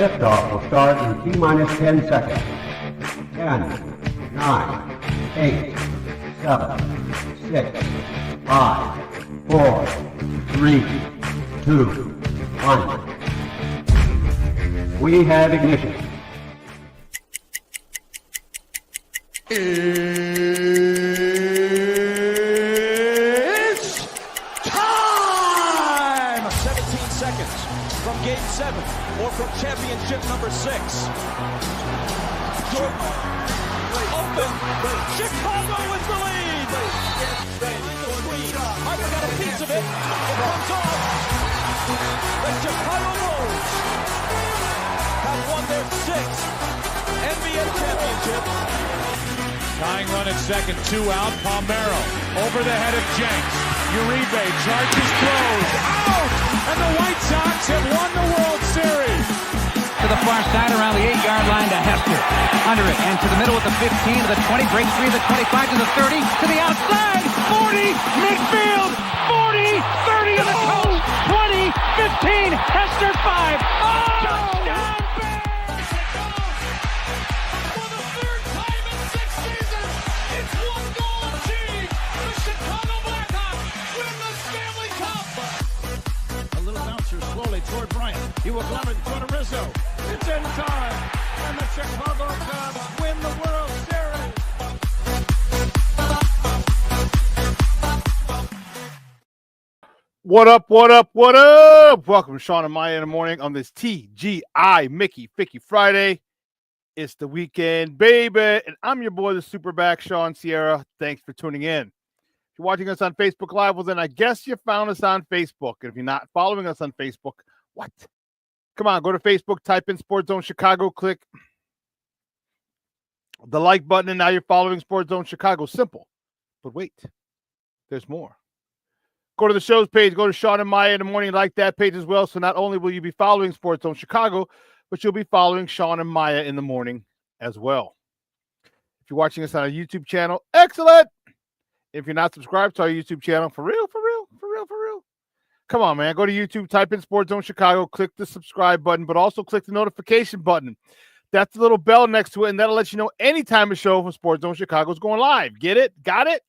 Liftoff will start in T-minus 10 seconds. 10, 9, 8, 7, 6, 5, 4, 3, 2, 1. We have ignition. It's time! 17 seconds from Game 7 or from championship number 6. Jordan, open, Chicago with the lead! I've got a piece of it, it comes off. The Chicago Bulls have won their 6th NBA championship. Tying run at second, 2 out. Palmero over the head of Jenks. Uribe charges, throws, out! And the White Sox have won the World Series. To the far side around the 8-yard line to Hester. Under it and to the middle with the 15 to the 20, break 3 to the 25 to the 30 to the outside. 40, midfield, 40, 30 to the coast, 20, 15, Hester 5. Oh! Touchdown! Toward Bryant. He will glove it toward Rizzo. It's in time. And the Chicago Cubs win the World Series. What up, what up, what up? Welcome to Shawn and Maya in the morning on this TGI Mickey Ficky Friday. It's the weekend, baby. And I'm your boy, the SuperBack, Shawn Sierra. Thanks for tuning in. If you're watching us on Facebook Live, well, then I guess you found us on Facebook. And if you're not following us on Facebook, what? Come on, go to Facebook, type in SportsZone Chicago, click the like button, and now you're following SportsZone Chicago. Simple. But wait, there's more. Go to the show's page, go to Shawn and Maya in the morning, like that page as well. So not only will you be following SportsZone Chicago, but you'll be following Shawn and Maya in the morning as well. If you're watching us on our YouTube channel, excellent. If you're not subscribed to our YouTube channel, for real. Come on, man. Go to YouTube, type in SportsZone Chicago, click the subscribe button, but also click the notification button. That's the little bell next to it, and that'll let you know anytime a show from SportsZone Chicago is going live. Get it? Got it?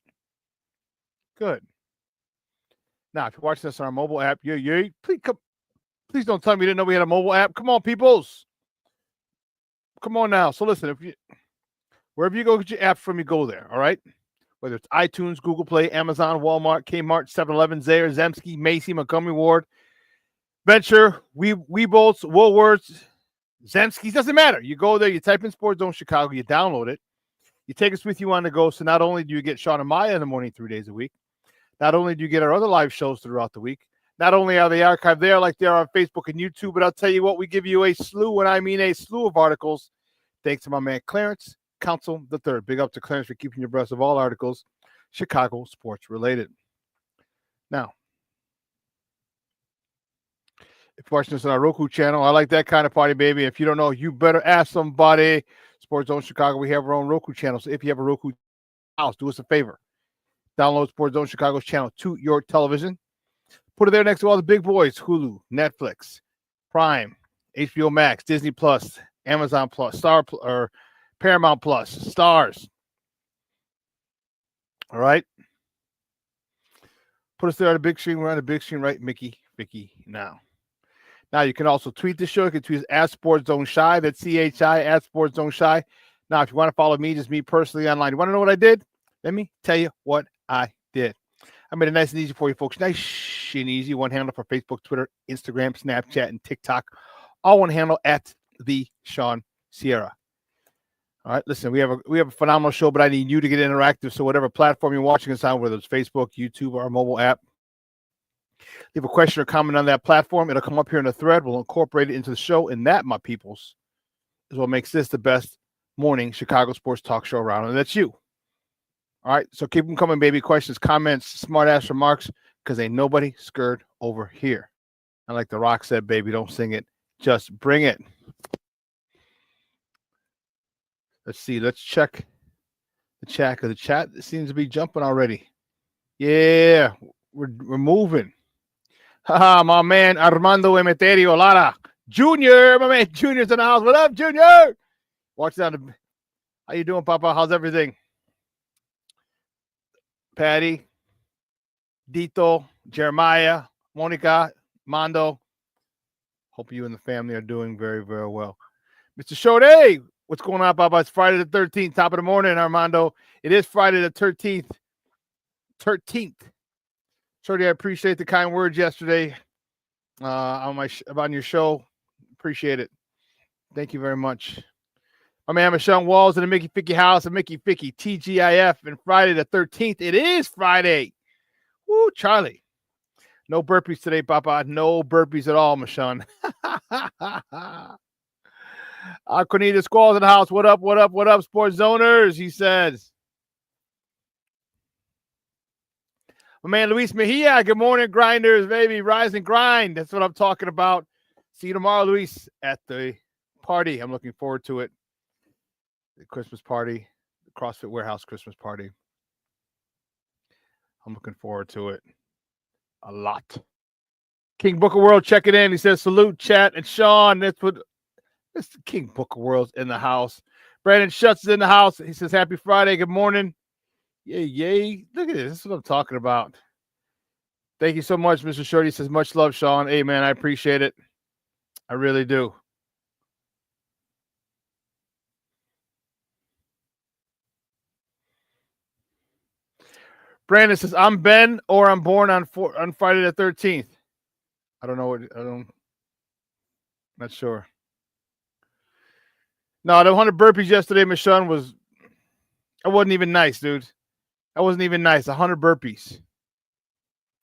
Good. Now, if you're watching this on our mobile app, please don't tell me you didn't know we had a mobile app. Come on, peoples. Come on now. So listen, wherever you go get your apps from, you go there, all right? Whether it's iTunes, Google Play, Amazon, Walmart, Kmart, 7-Eleven, Zayre, Zemsky, Macy, Montgomery Ward, Venture, Weebolts, Woolworths, Zemsky's, doesn't matter. You go there, you type in SportsZone Chicago, you download it, you take us with you on the go. So not only do you get Shawn and Maya in the morning 3 days a week, not only do you get our other live shows throughout the week, not only are they archived there like they are on Facebook and YouTube, but I'll tell you what, we give you a slew, and I mean a slew of articles, thanks to my man Clarence Council III. Big up to Clarence for keeping you abreast of all articles Chicago sports related. Now, if you're watching this on our Roku channel, I like that kind of party, baby. If you don't know, you better ask somebody. SportsZone Chicago, we have our own Roku channel. So if you have a Roku house, do us a favor. Download SportsZone Chicago's channel to your television. Put it there next to all the big boys: Hulu, Netflix, Prime, HBO Max, Disney Plus, Amazon Plus, Paramount Plus, Stars. All right. Put us there on the big screen. We're on the big screen, right? Mickey now. Now you can also tweet the show. You can tweet us at SportsZone Shy. That's CHI at SportsZone Shy. Now, if you want to follow me, just me personally online. You want to know what I did? Let me tell you what I did. I made it nice and easy for you folks. Nice and easy. One handle for Facebook, Twitter, Instagram, Snapchat, and TikTok. All one handle at the Shawn Sierra. All right, listen, we have a phenomenal show, but I need you to get interactive. So whatever platform you're watching us on, whether it's Facebook, YouTube, or our mobile app, leave a question or comment on that platform. It'll come up here in the thread. We'll incorporate it into the show. And that, my peoples, is what makes this the best morning Chicago sports talk show around. And that's you. All right, so keep them coming, baby. Questions, comments, smart-ass remarks, because ain't nobody scared over here. And like The Rock said, baby, don't sing it. Just bring it. Let's see. Let's check the chat, because the chat seems to be jumping already. Yeah, we're moving. Haha, my man Armando Emeterio Lara. Junior, my man Junior's in the house. What up, Junior? Watch down. How you doing, Papa? How's everything? Patty, Dito, Jeremiah, Monica, Mondo. Hope you and the family are doing very, very well. Mr. Shode, what's going on, Papa? It's Friday the 13th, top of the morning, Armando. It is Friday the 13th. 13th. Shode, I appreciate the kind words yesterday on your show. Appreciate it. Thank you very much. My man, Shawn Walls in the Mickey Ficky house and Mickey Ficky TGIF. And Friday the 13th. It is Friday. Woo, Charlie. No burpees today, Papa. No burpees at all, Mashawn. Cornelius Squalls in the house. What up, what up, what up, Sports Zoners? He says. My man, Luis Mejia. Good morning, grinders, baby. Rise and grind. That's what I'm talking about. See you tomorrow, Luis, at the party. I'm looking forward to it. The Christmas party, the CrossFit Warehouse Christmas party. I'm looking forward to it a lot. King Booker World checking in. He says, salute, chat, and Shawn. That's King Booker World's in the house. Brandon Schutz is in the house. He says, happy Friday. Good morning. Yay, yay. Look at this. This is what I'm talking about. Thank you so much, Mr. Shorty. He says, much love, Shawn. Hey, man, I appreciate it. I really do. Brandon says, I'm Ben or I'm born on Friday the 13th. I don't know not sure. No, the 100 burpees yesterday, Michonne, that wasn't even nice, dude. That wasn't even nice. 100 burpees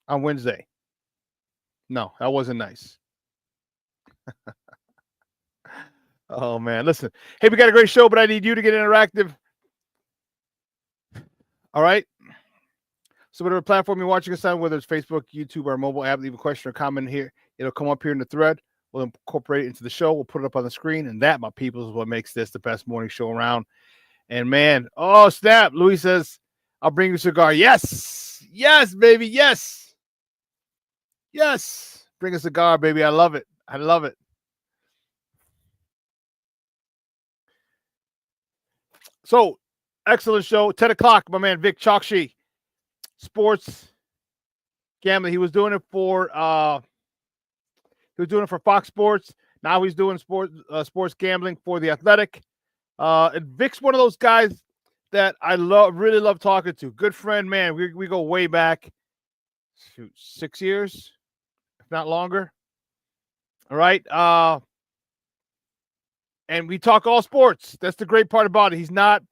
on Wednesday. No, that wasn't nice. Oh, man. Listen. Hey, we got a great show, but I need you to get interactive. All right? So whatever platform you're watching us on, whether it's Facebook, YouTube, or mobile app, leave a question or comment here. It'll come up here in the thread. We'll incorporate it into the show. We'll put it up on the screen. And that, my people, is what makes this the best morning show around. And, man, oh, snap. Louis says, I'll bring you a cigar. Yes. Yes, baby. Yes. Yes. Bring a cigar, baby. I love it. I love it. So, excellent show. 10 o'clock, my man, Vik Chokshi. Sports gambling. He was doing it for Fox Sports. Now he's doing sports gambling for The Athletic. And Vic's one of those guys that I really love talking to. Good friend, man. We go way back. Shoot, 6 years, if not longer. All right. And we talk all sports. That's the great part about it. He's not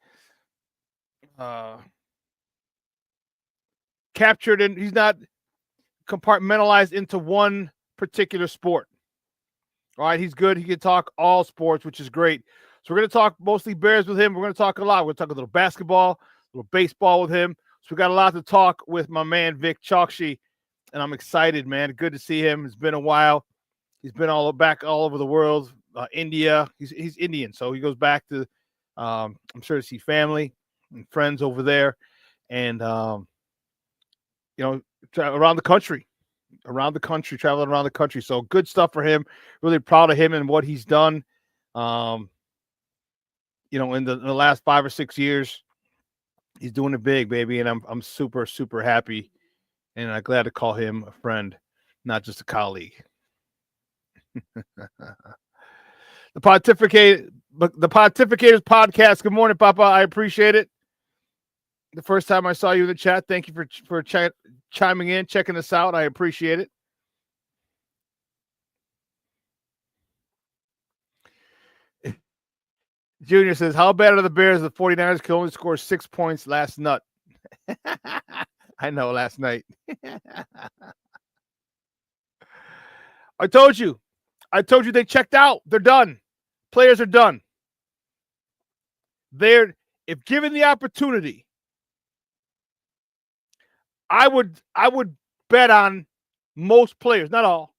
captured and he's not compartmentalized into one particular sport. All right, he's good. He can talk all sports, which is great. So we're going to talk mostly Bears with him. We're going to talk a lot. We're going to talk a little basketball, a little baseball with him. So we got a lot to talk with my man, Vik Chokshi, and I'm excited, man. Good to see him. It's been a while. He's been all over the world, India. He's Indian, so he goes back to, I'm sure, to see family and friends over there, and around the country. Traveling around the country. So good stuff for him. Really proud of him and what he's done. In the last 5 or 6 years, he's doing it big, baby. And I'm super, super happy. And I'm glad to call him a friend, not just a colleague. The Pontificators podcast. Good morning, Papa. I appreciate it. The first time I saw you in the chat, thank you for chiming in, checking us out. I appreciate it. Junior says, how bad are the Bears? The 49ers could only score 6 points last night. I know, last night. I told you they checked out. They're done. Players are done. If given the opportunity, I would bet on most players, not all.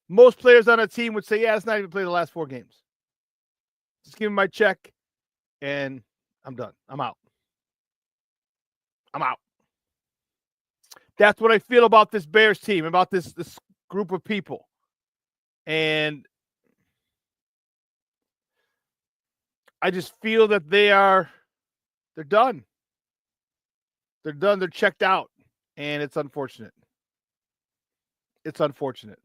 Most players on a team would say, yeah, it's not even played the last 4 games. Just give me my check, and I'm done. I'm out. That's what I feel about this Bears team, about this group of people. And I just feel that they're done. They're done. They're checked out. And it's unfortunate. It's unfortunate.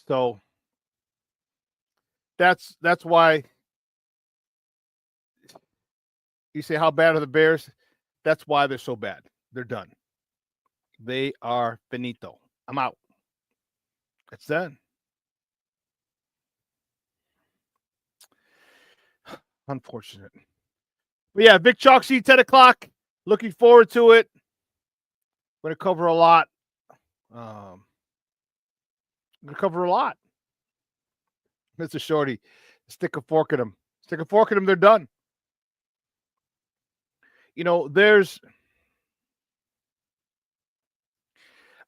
So that's why you say, how bad are the Bears? That's why they're so bad. They're done. They are finito. I'm out. It's done. Unfortunate. But yeah, Vik Chokshi, 10 o'clock. Looking forward to it. We're going to cover a lot. Mr. Shorty, stick a fork in them. Stick a fork in them, they're done. You know,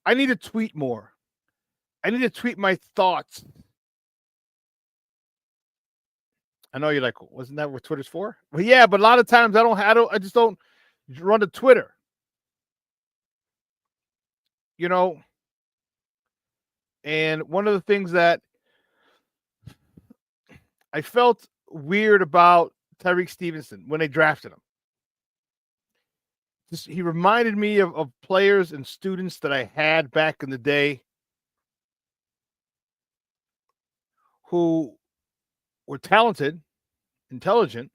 I need to tweet more. I need to tweet my thoughts. I know you're like, wasn't that what Twitter's for? Well, yeah, but a lot of times I just don't run to Twitter. You know, and one of the things that I felt weird about Tyreek Stevenson when they drafted him. He reminded me of players and students that I had back in the day who were talented, intelligent,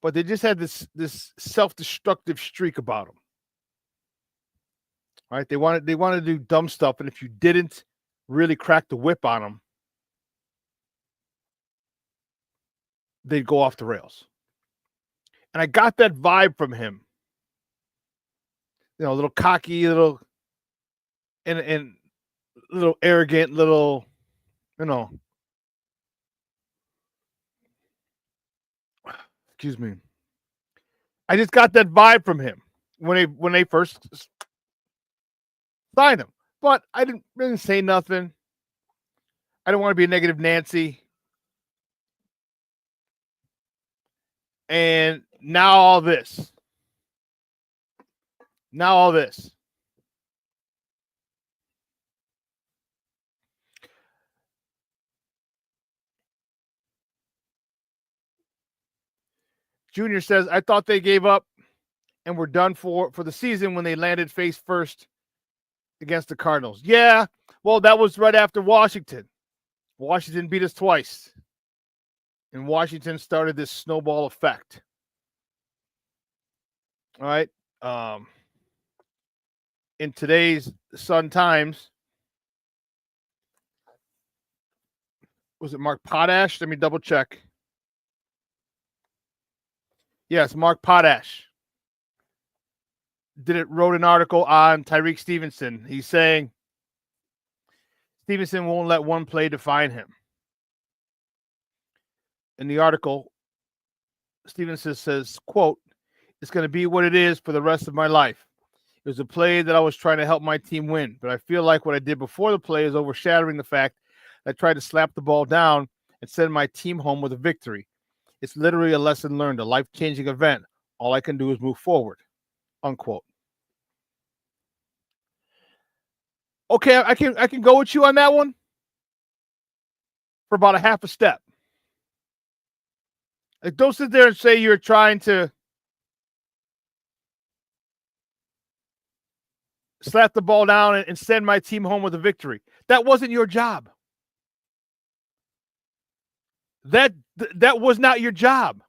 but they just had this self-destructive streak about them. Right? They wanted to do dumb stuff, and if you didn't really crack the whip on them, they'd go off the rails. And I got that vibe from him. You know, a little cocky, little and little arrogant, little, you know. Excuse me. I just got that vibe from him when they first signed him. But I didn't say nothing. I don't want to be a negative Nancy. And now all this. Junior says, I thought they gave up and were done for the season when they landed face first against the Cardinals. Yeah, well, that was right after Washington. Washington beat us twice. And Washington started this snowball effect. All right. In today's Sun Times, was it Mark Potash? Let me double check. Yes, Mark Potash wrote an article on Tyreek Stevenson. He's saying Stevenson won't let one play define him. In the article, Stevenson says, quote, it's going to be what it is for the rest of my life. It was a play that I was trying to help my team win, but I feel like what I did before the play is overshadowing the fact that I tried to slap the ball down and send my team home with a victory. It's literally a lesson learned, a life-changing event. All I can do is move forward, unquote. Okay, I can go with you on that one for about a half a step. Like, don't sit there and say you're trying to slap the ball down and send my team home with a victory. That wasn't your job. That was not your job.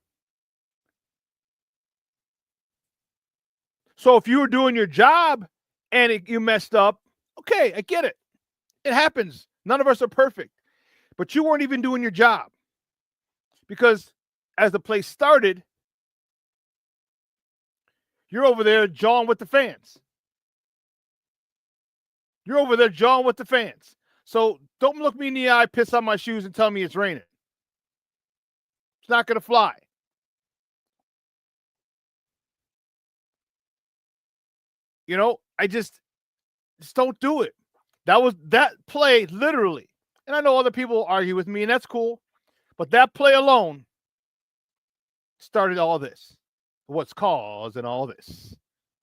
So if you were doing your job and you messed up, okay, I get it. It happens. None of us are perfect. But you weren't even doing your job. Because as the play started, you're over there jawing with the fans. So don't look me in the eye, piss on my shoes, and tell me it's raining. It's not going to fly. You know, I just don't do it. That play literally. And I know other people argue with me, and that's cool. But that play alone started all this. What's causing all this?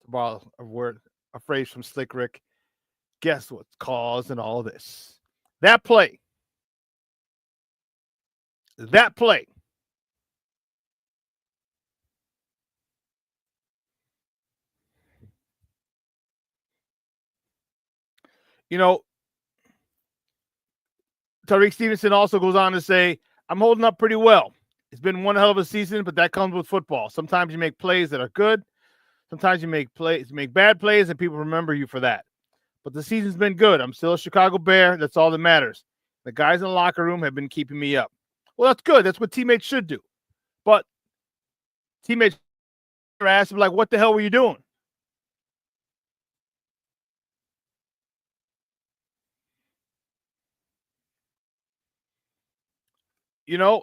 To borrow a phrase from Slick Rick. Guess what's causing all this? That play. That play. You know, Tariq Stevenson also goes on to say, I'm holding up pretty well. It's been one hell of a season, but that comes with football. Sometimes you make plays that are good. Sometimes you make bad plays, and people remember you for that. But the season's been good. I'm still a Chicago Bear. That's all that matters. The guys in the locker room have been keeping me up. Well, that's good. That's what teammates should do. But teammates are asking, like, what the hell were you doing? You know,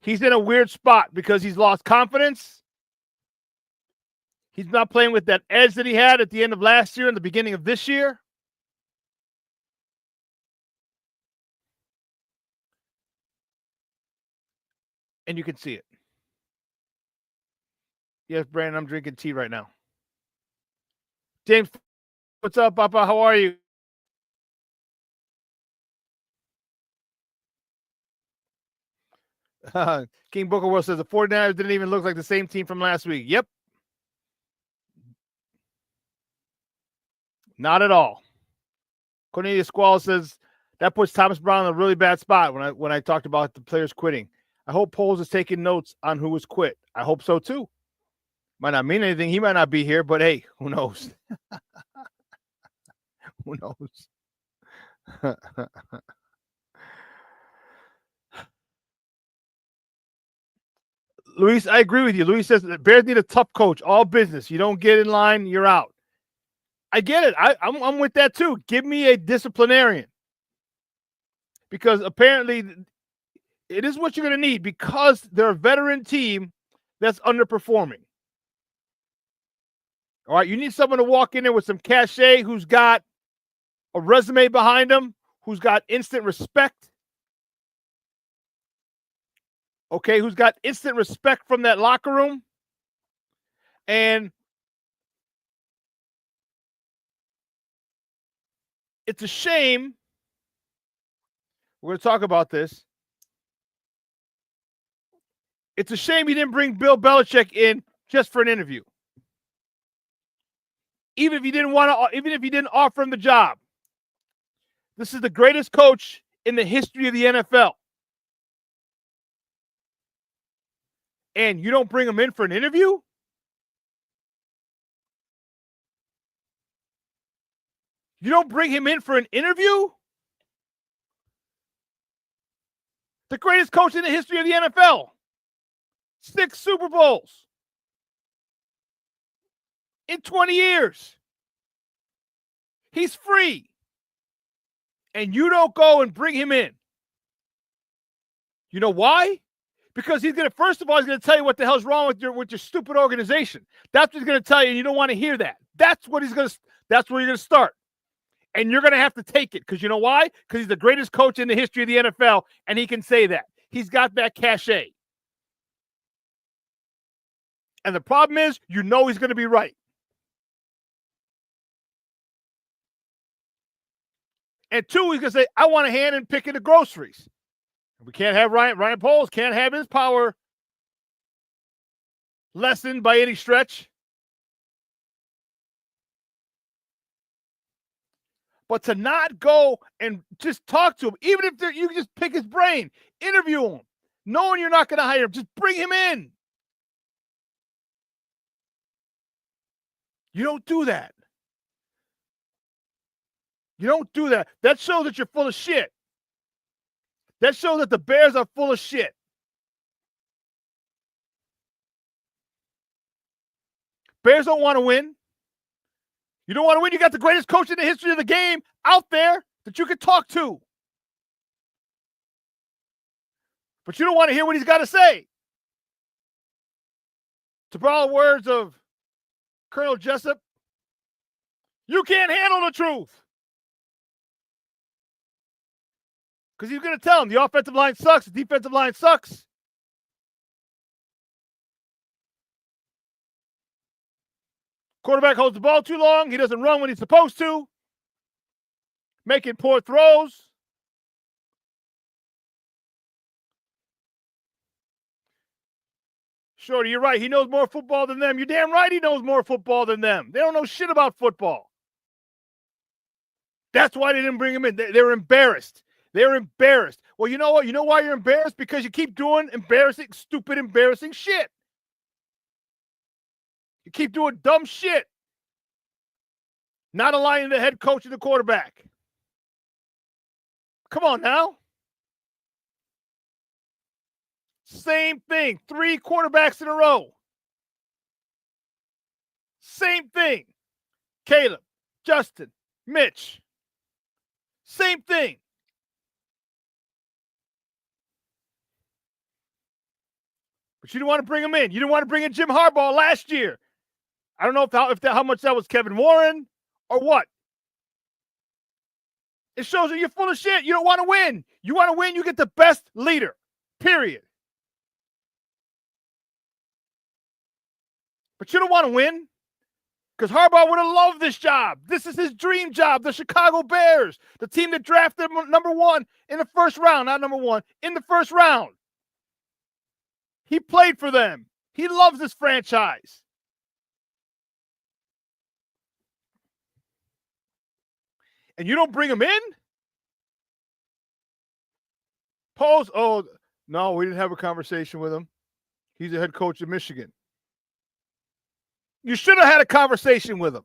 he's in a weird spot because he's lost confidence. He's not playing with that edge that he had at the end of last year and the beginning of this year. And you can see it. Yes, Brandon, I'm drinking tea right now. James, what's up, Papa? How are you? King Booker World says the 49ers didn't even look like the same team from last week. Yep. Not at all. Cornelius Squall says that puts Thomas Brown in a really bad spot when I talked about the players quitting. I hope Poles is taking notes on who was quit. I hope so too. Might not mean anything. He might not be here, but hey, who knows? Who knows? Luis, I agree with you. Luis says the Bears need a tough coach. All business. You don't get in line, you're out. I get it. I'm with that too. Give me a disciplinarian. Because apparently it is what you're going to need because they're a veteran team that's underperforming. All right, you need someone to walk in there with some cachet who's got a resume behind him, who's got instant respect. Okay, who's got instant respect from that locker room. And it's a shame. We're going to talk about this. It's a shame he didn't bring Bill Belichick in just for an interview. Even if he didn't offer him the job. This is the greatest coach in the history of the NFL. And you don't bring him in for an interview? You don't bring him in for an interview? The greatest coach in the history of the NFL. 6 Super Bowls. In 20 years. He's free. And you don't go and bring him in. You know why? Because he's going to, first of all, he's going to tell you what the hell's wrong with your stupid organization. That's what he's going to tell you, and you don't want to hear that. That's where you're going to start. And you're going to have to take it. Because you know why? Because he's the greatest coach in the history of the NFL, and he can say that. He's got that cachet. And the problem is, you know he's going to be right. And 2, he's going to say, I want a hand in picking the groceries. We can't have Ryan Poles can't have his power lessened by any stretch. But to not go and just talk to him, even if you can just pick his brain, interview him, knowing you're not going to hire him, just bring him in. You don't do that. You don't do that. That shows that you're full of shit. That shows that the Bears are full of shit. Bears don't want to win. You don't want to win. You got the greatest coach in the history of the game out there that you can talk to. But you don't want to hear what he's got to say. To borrow words of Colonel Jessup, you can't handle the truth. Because he's going to tell him the offensive line sucks, the defensive line sucks. Quarterback holds the ball too long. He doesn't run when he's supposed to. Making poor throws. Shorty, you're right. He knows more football than them. You're damn right he knows more football than them. They don't know shit about football. That's why they didn't bring him in. They were embarrassed. They were embarrassed. Well, you know what? You know why you're embarrassed? Because you keep doing stupid, embarrassing shit. You keep doing dumb shit. Not aligning the head coach and the quarterback. Come on now. Same thing. 3 quarterbacks in a row. Same thing. Caleb, Justin, Mitch. Same thing. But you didn't want to bring him in. You didn't want to bring in Jim Harbaugh last year. I don't know how much that was Kevin Warren or what. It shows that you're full of shit. You don't want to win. You want to win, you get the best leader. Period. But you don't want to win because Harbaugh would have loved this job. This is his dream job. The Chicago Bears, the team that drafted him number 1 in the first round, not number 1, in the first round. He played for them. He loves this franchise. And you don't bring him in? Pose, oh, no, we didn't have a conversation with him. He's the head coach of Michigan. You should have had a conversation with him.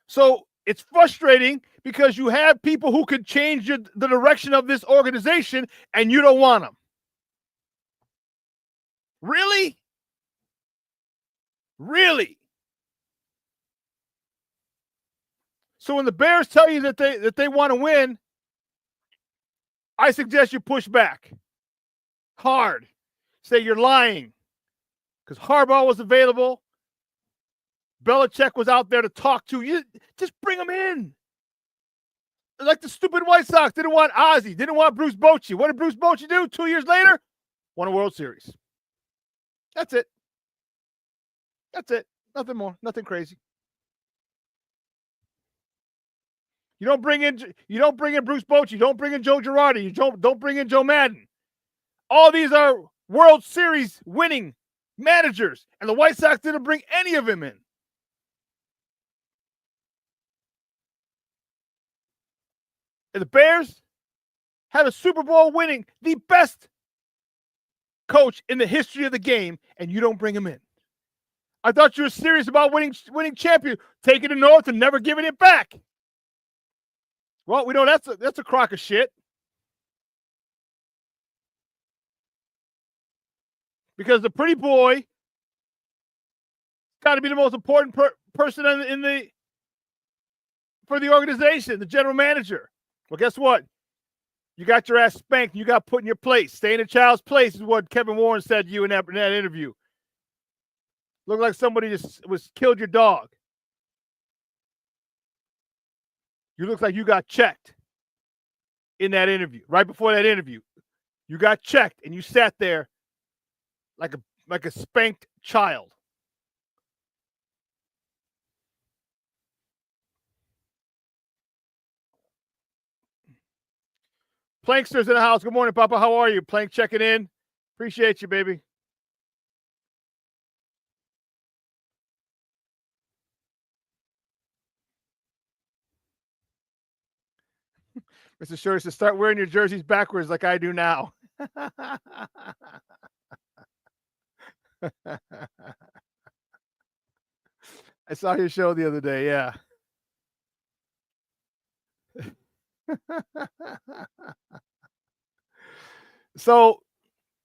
So it's frustrating because you have people who could change the direction of this organization and you don't want them. Really? Really? So when the Bears tell you that they want to win, I suggest you push back hard. Say you're lying because Harbaugh was available. Belichick was out there to talk to. You just bring him in. Like the stupid White Sox didn't want Ozzie, didn't want Bruce Bochy. What did Bruce Bochy do 2 years later? Won a World Series. That's it. That's it. Nothing more. Nothing crazy. You don't bring in Bruce Bochy. You don't bring in Joe Girardi. You don't bring in Joe Madden. All these are World Series winning managers, and the White Sox didn't bring any of them in. And the Bears have a Super Bowl winning, the best coach in the history of the game, and you don't bring him in. I thought you were serious about winning champion, taking the North and never giving it back. Well, we know that's a crock of shit. Because the pretty boy got to be the most important person for the organization, the general manager. Well, guess what? You got your ass spanked. You got put in your place. Stay in a child's place is what Kevin Warren said to you in that interview. Looked like somebody just killed your dog. You look like you got checked in that interview. Right before that interview, you got checked and you sat there like a spanked child. Plankster's in the house. Good morning, Papa. How are you? Plank checking in. Appreciate you, baby. Mr. Shorty says, start wearing your jerseys backwards like I do now. I saw your show the other day, yeah. So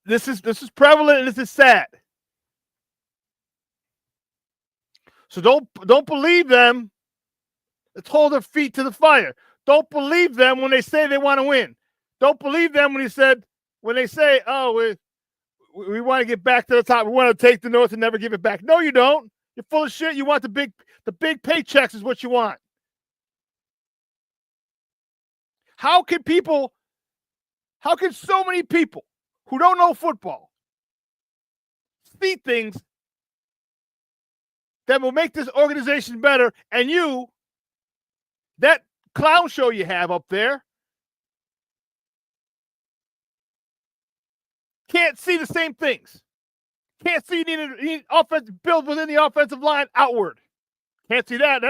this is prevalent and this is sad. So don't believe them. Let's hold their feet to the fire. Don't believe them when they say they want to win. Don't believe them when they say, oh, we want to get back to the top. We want to take the North and never give it back. No, you don't. You're full of shit. You want the big paychecks is what you want. How can so many people who don't know football see things that will make this organization better, and you, that clown show you have up there, can't see the same things. Can't see you need offense build within the offensive line outward. Can't see that.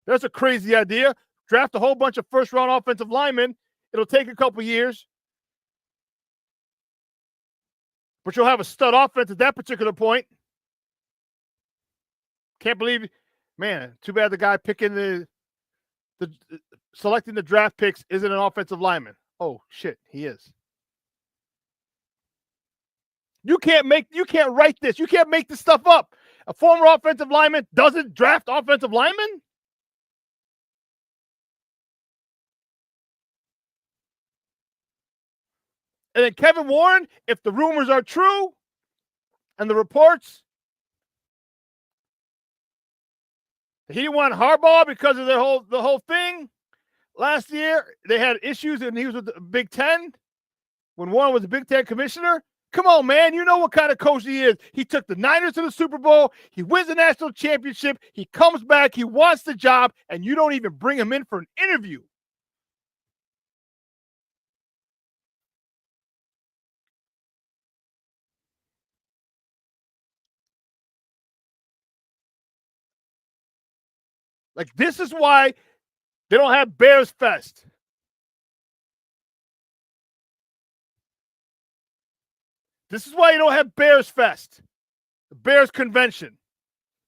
That's a crazy idea. Draft a whole bunch of first-round offensive linemen. It'll take a couple years. But you'll have a stud offense at that particular point. Can't believe, man, too bad the guy picking selecting the draft picks isn't an offensive lineman. Oh, shit, he is. You can't write this. You can't make this stuff up. A former offensive lineman doesn't draft offensive linemen? And then Kevin Warren, if the rumors are true and the reports, he didn't want Harbaugh because of the whole thing. Last year, they had issues and he was with the Big Ten when Warren was the Big Ten commissioner. Come on, man. You know what kind of coach he is. He took the Niners to the Super Bowl. He wins the national championship. He comes back. He wants the job, and you don't even bring him in for an interview. Like, this is why they don't have Bears Fest. This is why you don't have Bears Fest, the Bears Convention.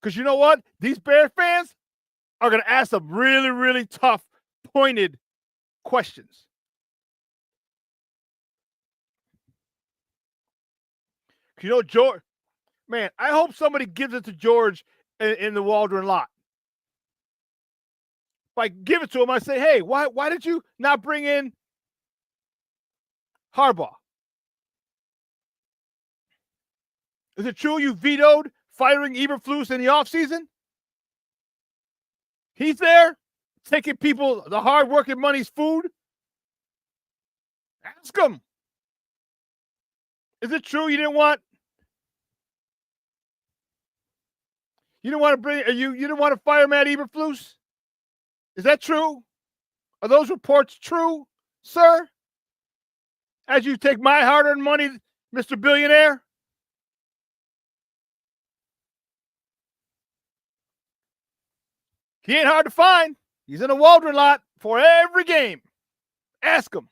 Because you know what? These Bears fans are going to ask some really, really tough, pointed questions. You know, George, man, I hope somebody gives it to George in the Waldron lot. If I give it to him, I say, hey, why did you not bring in Harbaugh? Is it true you vetoed firing Eberflus in the offseason? He's there taking people the hard-working money's food. Ask him. Is it true you didn't want to fire Matt Eberflus? Is that true? Are those reports true, sir? As you take my hard-earned money, Mr. Billionaire? He ain't hard to find. He's in a Waldron lot for every game. Ask him.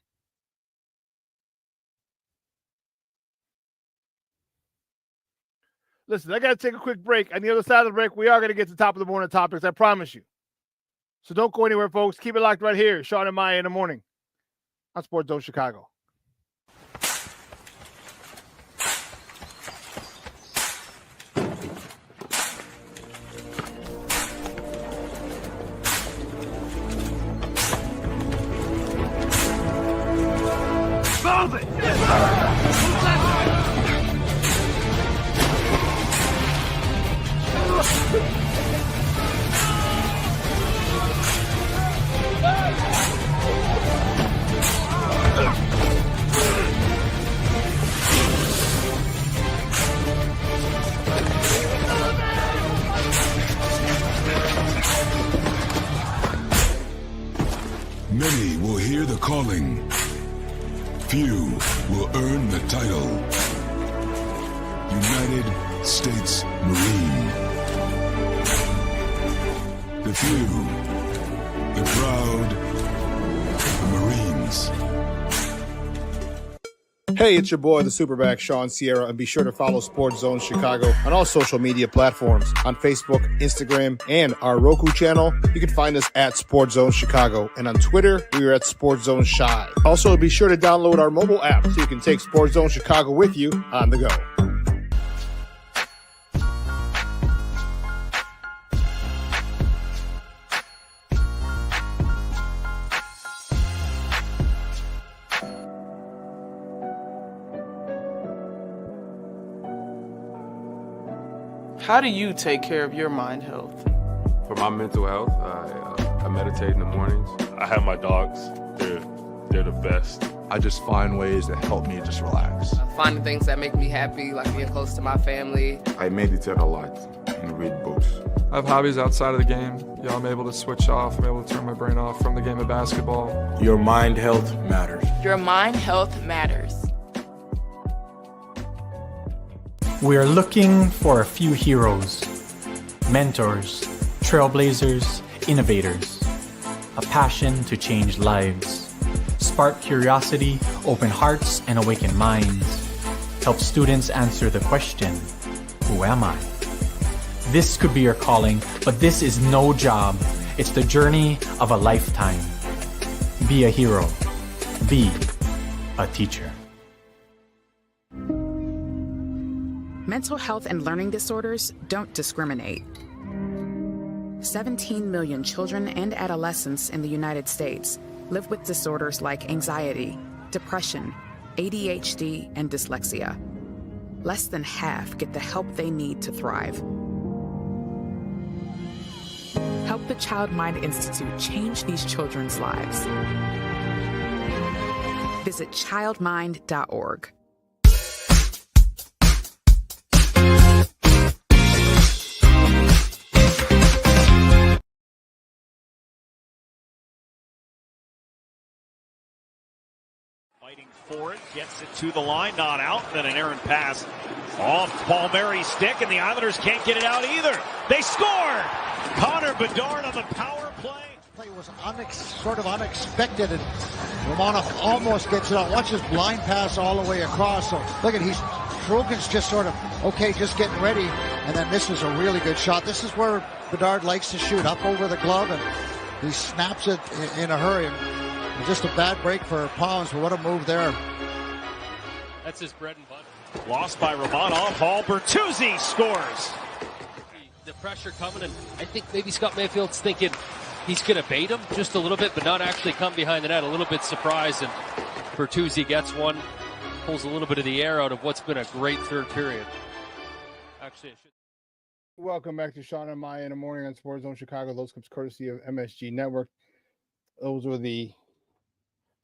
Listen, I got to take a quick break. On the other side of the break, we are going to get to the top of the morning topics. I promise you. So don't go anywhere, folks. Keep it locked right here. Shawn and Maya in the morning on SportsZone Chicago. Move it! Many will hear the calling. Few will earn the title. United States Marine. The few, the proud, the Marines. Hey, it's your boy, the SuperBack, Shawn Sierra, and be sure to follow SportsZone Chicago on all social media platforms, on Facebook, Instagram, and our Roku channel. You can find us at SportsZone Chicago, and on Twitter, we are at SportsZone Shy. Also, be sure to download our mobile app so you can take SportsZone Chicago with you on the go. How do you take care of your mind health? For my mental health, I meditate in the mornings. I have my dogs. They're the best. I just find ways that help me just relax. Finding things that make me happy, like being close to my family. I meditate a lot and read books. I have hobbies outside of the game. I'm able to switch off. I'm able to turn my brain off from the game of basketball. Your mind health matters. Your mind health matters. We're looking for a few heroes, mentors, trailblazers, innovators, a passion to change lives, spark curiosity, open hearts, and awaken minds, help students answer the question, who am I? This could be your calling, but this is no job. It's the journey of a lifetime. Be a hero. Be a teacher. Mental health and learning disorders don't discriminate. 17 million children and adolescents in the United States live with disorders like anxiety, depression, ADHD, and dyslexia. Less than half get the help they need to thrive. Help the Child Mind Institute change these children's lives. Visit childmind.org. Fighting for it, gets it to the line, not out. Then an errant pass off Palmieri's stick, and the Islanders can't get it out either. They score! Connor Bedard on the power play. Play was sort of unexpected, and Romanov almost gets it out. Watch his blind pass all the way across. So look at Trogan's just sort of, okay, just getting ready, and then this is a really good shot. This is where Bedard likes to shoot, up over the glove, and he snaps it in a hurry. And just a bad break for Pounds, but what a move there. That's his bread and butter. Lost by Romanov. Paul Bertuzzi scores. The pressure coming, and I think maybe Scott Mayfield's thinking he's going to bait him just a little bit, but not actually come behind the net. A little bit surprised, and Bertuzzi gets one, pulls a little bit of the air out of what's been a great third period. Actually, Welcome back to Shawn and Maya in the morning on SportsZone Chicago. Those clips courtesy of MSG Network. Those were the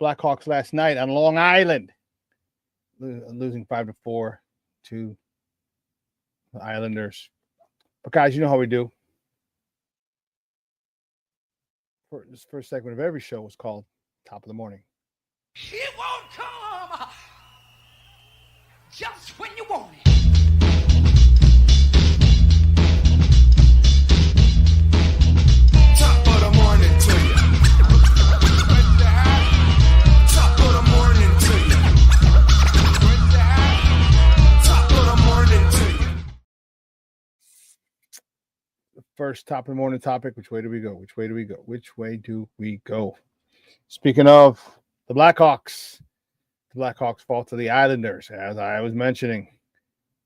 Blackhawks last night on Long Island, losing 5-4 to the Islanders. But guys, you know how we do. This first segment of every show was called Top of the Morning. It won't come just when you want it. Top of the morning to you. Top of the morning to you. Top of the morning to you. The first top of the morning topic, which way do we go? Which way do we go? Which way do we go? Speaking of the Blackhawks fall to the Islanders, as I was mentioning.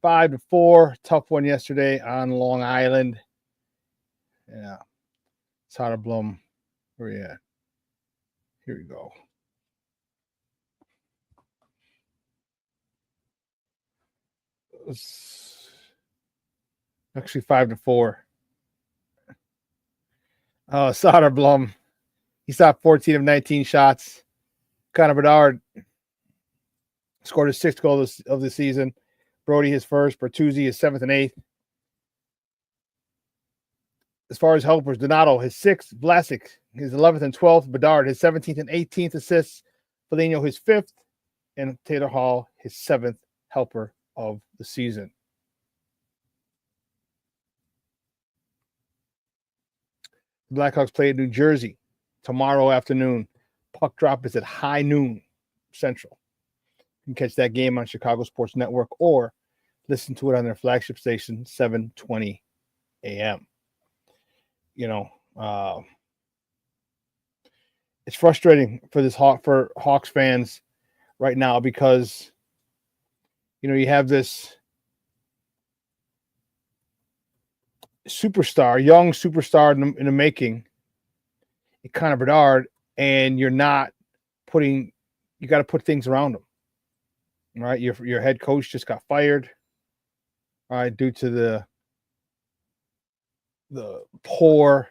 5-4, tough one yesterday on Long Island. Yeah. Soderblom, where are you at? Here we go. It's actually 5-4. Oh, Soderblom. He stopped 14 of 19 shots. Connor Bedard scored his 6th goal of the season. Brody his first. Bertuzzi his 7th and 8th. As far as helpers, Donato his 6th. Vlasic his 11th and 12th. Bedard his 17th and 18th assists. Foligno his 5th. And Taylor Hall his 7th helper of the season. The Blackhawks play in New Jersey tomorrow afternoon. Puck drop is at high noon Central. You can catch that game on Chicago Sports Network or listen to it on their flagship station, 7:20 a.m. You know, it's frustrating for Hawks fans right now because, you know, you have this young superstar in the making, Connor Bedard, and you got to put things around him. Right? Your head coach just got fired, all right, due to the poor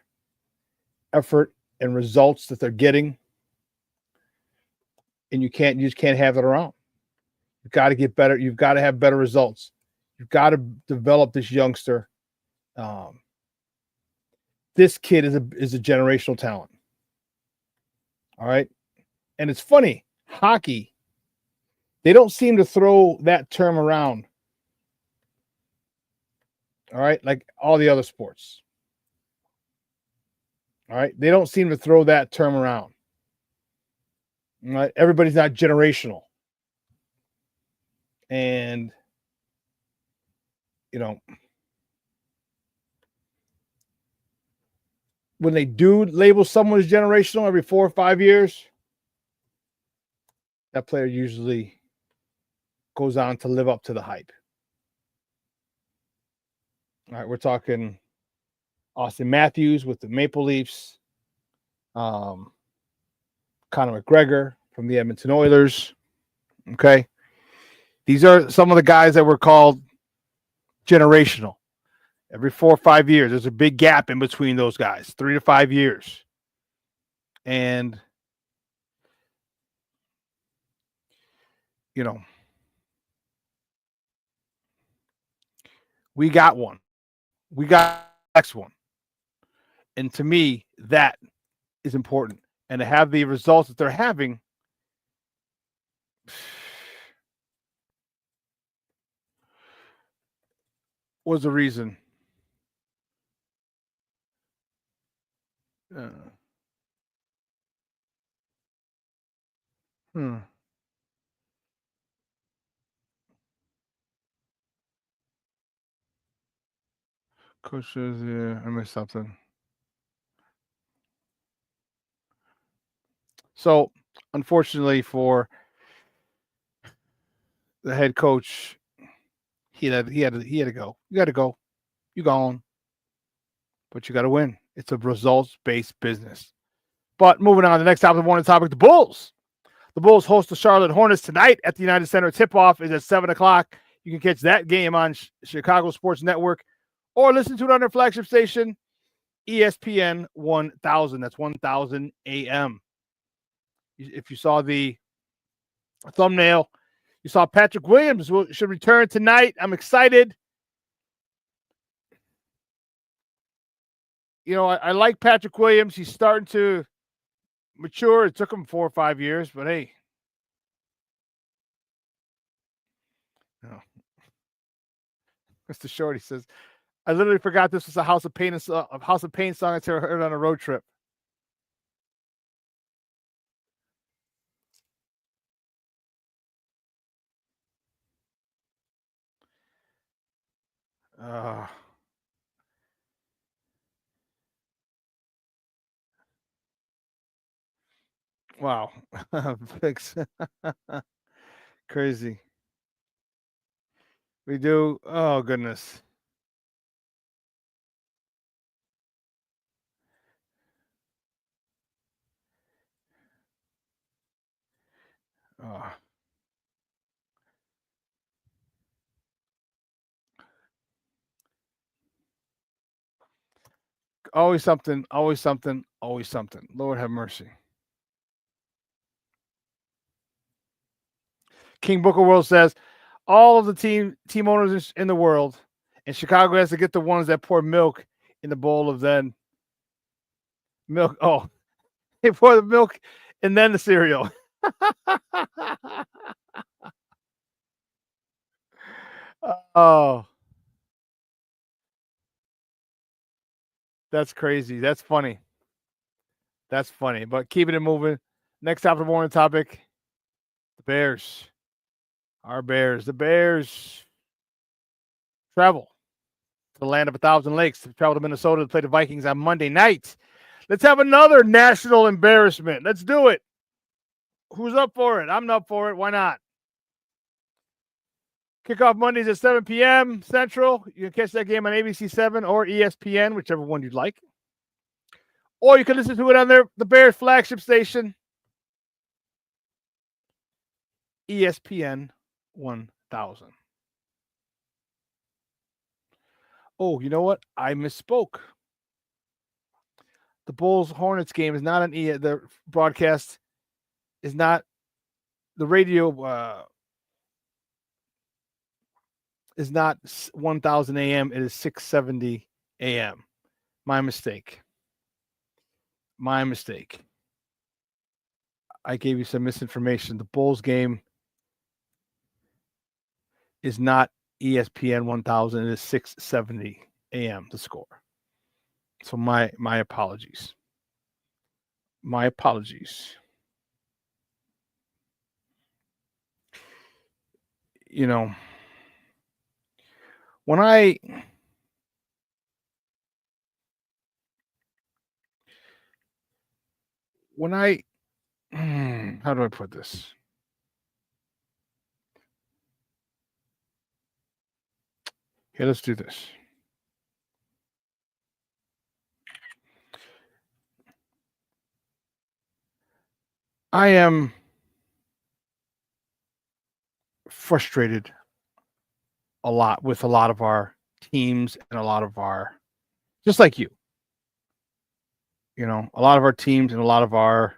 effort and results that they're getting. And you just can't have it around. You've got to get better. You've got to have better results. You've got to develop this youngster. This kid is a generational talent. All right. And it's funny, hockey, they don't seem to throw that term around All right, like all the other sports. All right, they don't seem to throw that term around. All right, everybody's not generational. And, you know, when they do label someone as generational every 4 or 5 years, that player usually goes on to live up to the hype. All right, we're talking Austin Matthews with the Maple Leafs, Conor McGregor from the Edmonton Oilers. Okay. These are some of the guys that were called generational. Every 4 or 5 years, there's a big gap in between those guys, 3 to 5 years. And, you know, we got one. We got the next one. And to me, that is important. And to have the results that they're having, was the reason. Coach says, yeah, I missed something. So, unfortunately for the head coach, he had to go. You got to go. You gone. But you got to win. It's a results-based business. But moving on to the next topic, the morning topic, the Bulls. The Bulls host the Charlotte Hornets tonight at the United Center. Tip-off is at 7 o'clock. You can catch that game on Chicago Sports Network or listen to it on their flagship station, ESPN 1000. That's 1000 AM. If you saw the thumbnail, you saw Patrick Williams should return tonight. I'm excited. You know, I like Patrick Williams. He's starting to mature. It took him 4 or 5 years, but hey. No. Mr. Shorty says, I literally forgot this was a House of Pain song I heard on a road trip. Wow. Fix. Crazy. We do. Oh, goodness. Oh. Always something, always something, always something. Lord have mercy. King Booker World says, all of the team owners in the world, and Chicago has to get the ones that pour milk in the bowl of then milk. Oh, they pour the milk and then the cereal. Oh, that's crazy. That's funny. That's funny. But keeping it moving. Next after morning topic, the Bears. Our Bears. The Bears travel to the land of 1,000 lakes. Travel to Minnesota to play the Vikings on Monday night. Let's have another national embarrassment. Let's do it. Who's up for it? I'm up for it. Why not? Kickoff Mondays at 7 p.m. Central. You can catch that game on ABC7 or ESPN, whichever one you'd like. Or you can listen to it on the Bears flagship station, ESPN 1000. Oh, you know what? I misspoke. The Bulls-Hornets game is not the broadcast is not, the radio is not 1000 AM. It is 670 AM. My mistake. I gave you some misinformation. The Bulls game is not ESPN 1000 is 6:70 a.m. The Score. So my apologies. My apologies. You know, when I how do I put this? Here, let's do this. I am frustrated a lot with a lot of our teams and a lot of our, just like you, a lot of our teams and a lot of our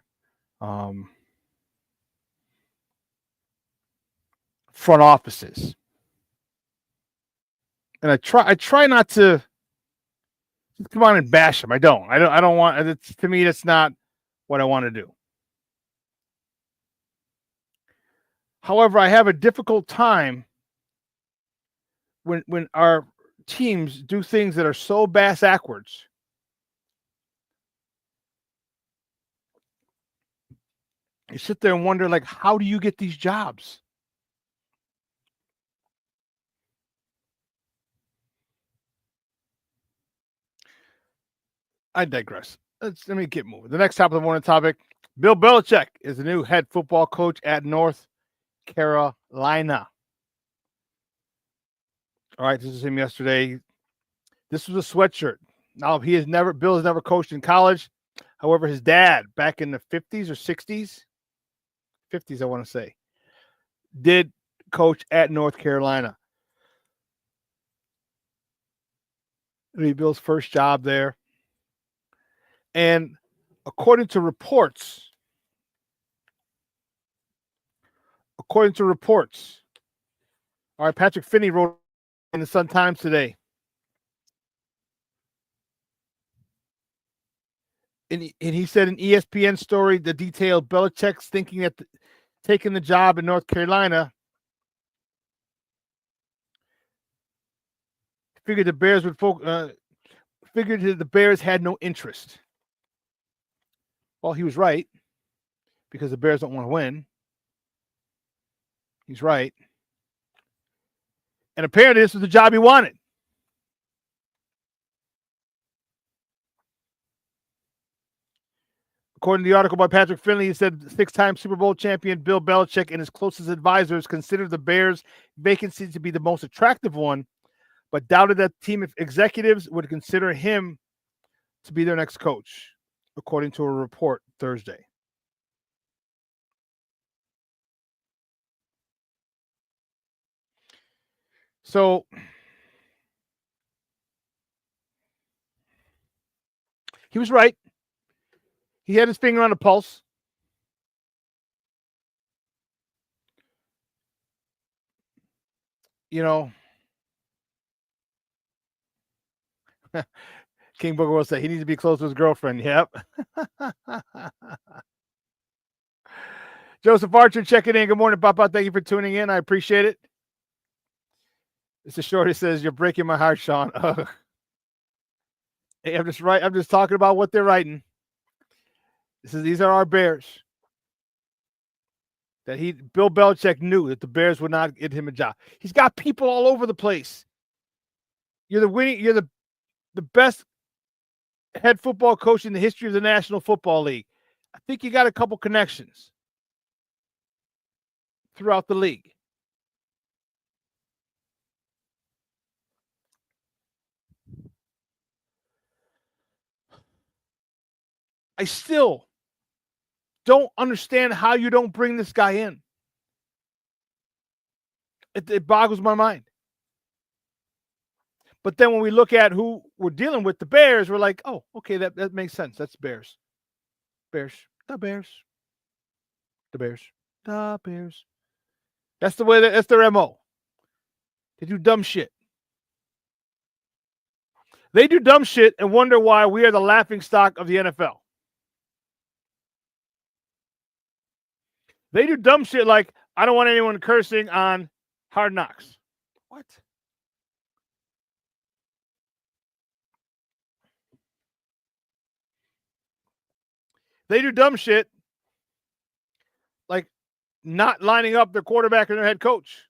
front offices. And I try not to just come on and bash them. I don't want, it's, to me, that's not what I want to do. However, I have a difficult time when our teams do things that are so backwards. You sit there and wonder, like, how do you get these jobs? I digress. Let me get moving. The next top of the morning topic: Bill Belichick is the new head football coach at North Carolina. All right, this is him yesterday. This was a sweatshirt. Now, Bill has never coached in college. However, his dad, back in the 50s or 60s, 50s, I want to say, did coach at North Carolina. It'll be Bill's first job there. And according to reports, all right, Patrick Finney wrote in the Sun-Times today. And he said an ESPN story that detailed Belichick's thinking that taking the job in North Carolina, figured the Bears would figured the Bears had no interest. Well, he was right, because the Bears don't want to win. He's right. And apparently this was the job he wanted. According to the article by Patrick Finley, he said six-time Super Bowl champion Bill Belichick and his closest advisors considered the Bears' vacancy to be the most attractive one, but doubted that team of executives would consider him to be their next coach, according to a report Thursday. So he was right. He had his finger on the pulse. King Booker will say he needs to be close to his girlfriend. Yep. Joseph Archer checking in. Good morning, Papa. Thank you for tuning in. I appreciate it. Mr. Shorty says, "You're breaking my heart, Shawn." Hey, I'm just talking about what they're writing. These are our Bears. Bill Belichick knew that the Bears would not get him a job. He's got people all over the place. You're the best head football coach in the history of the National Football League. I think you got a couple connections throughout the league. I still don't understand how you don't bring this guy in. It boggles my mind. But then when we look at who we're dealing with, the Bears, we're like, oh, okay, that makes sense. That's Bears. The Bears. That's the way that's their MO. They do dumb shit. They do dumb shit and wonder why we are the laughingstock of the NFL. They do dumb shit like, I don't want anyone cursing on Hard Knocks. What? They do dumb shit like not lining up their quarterback and their head coach.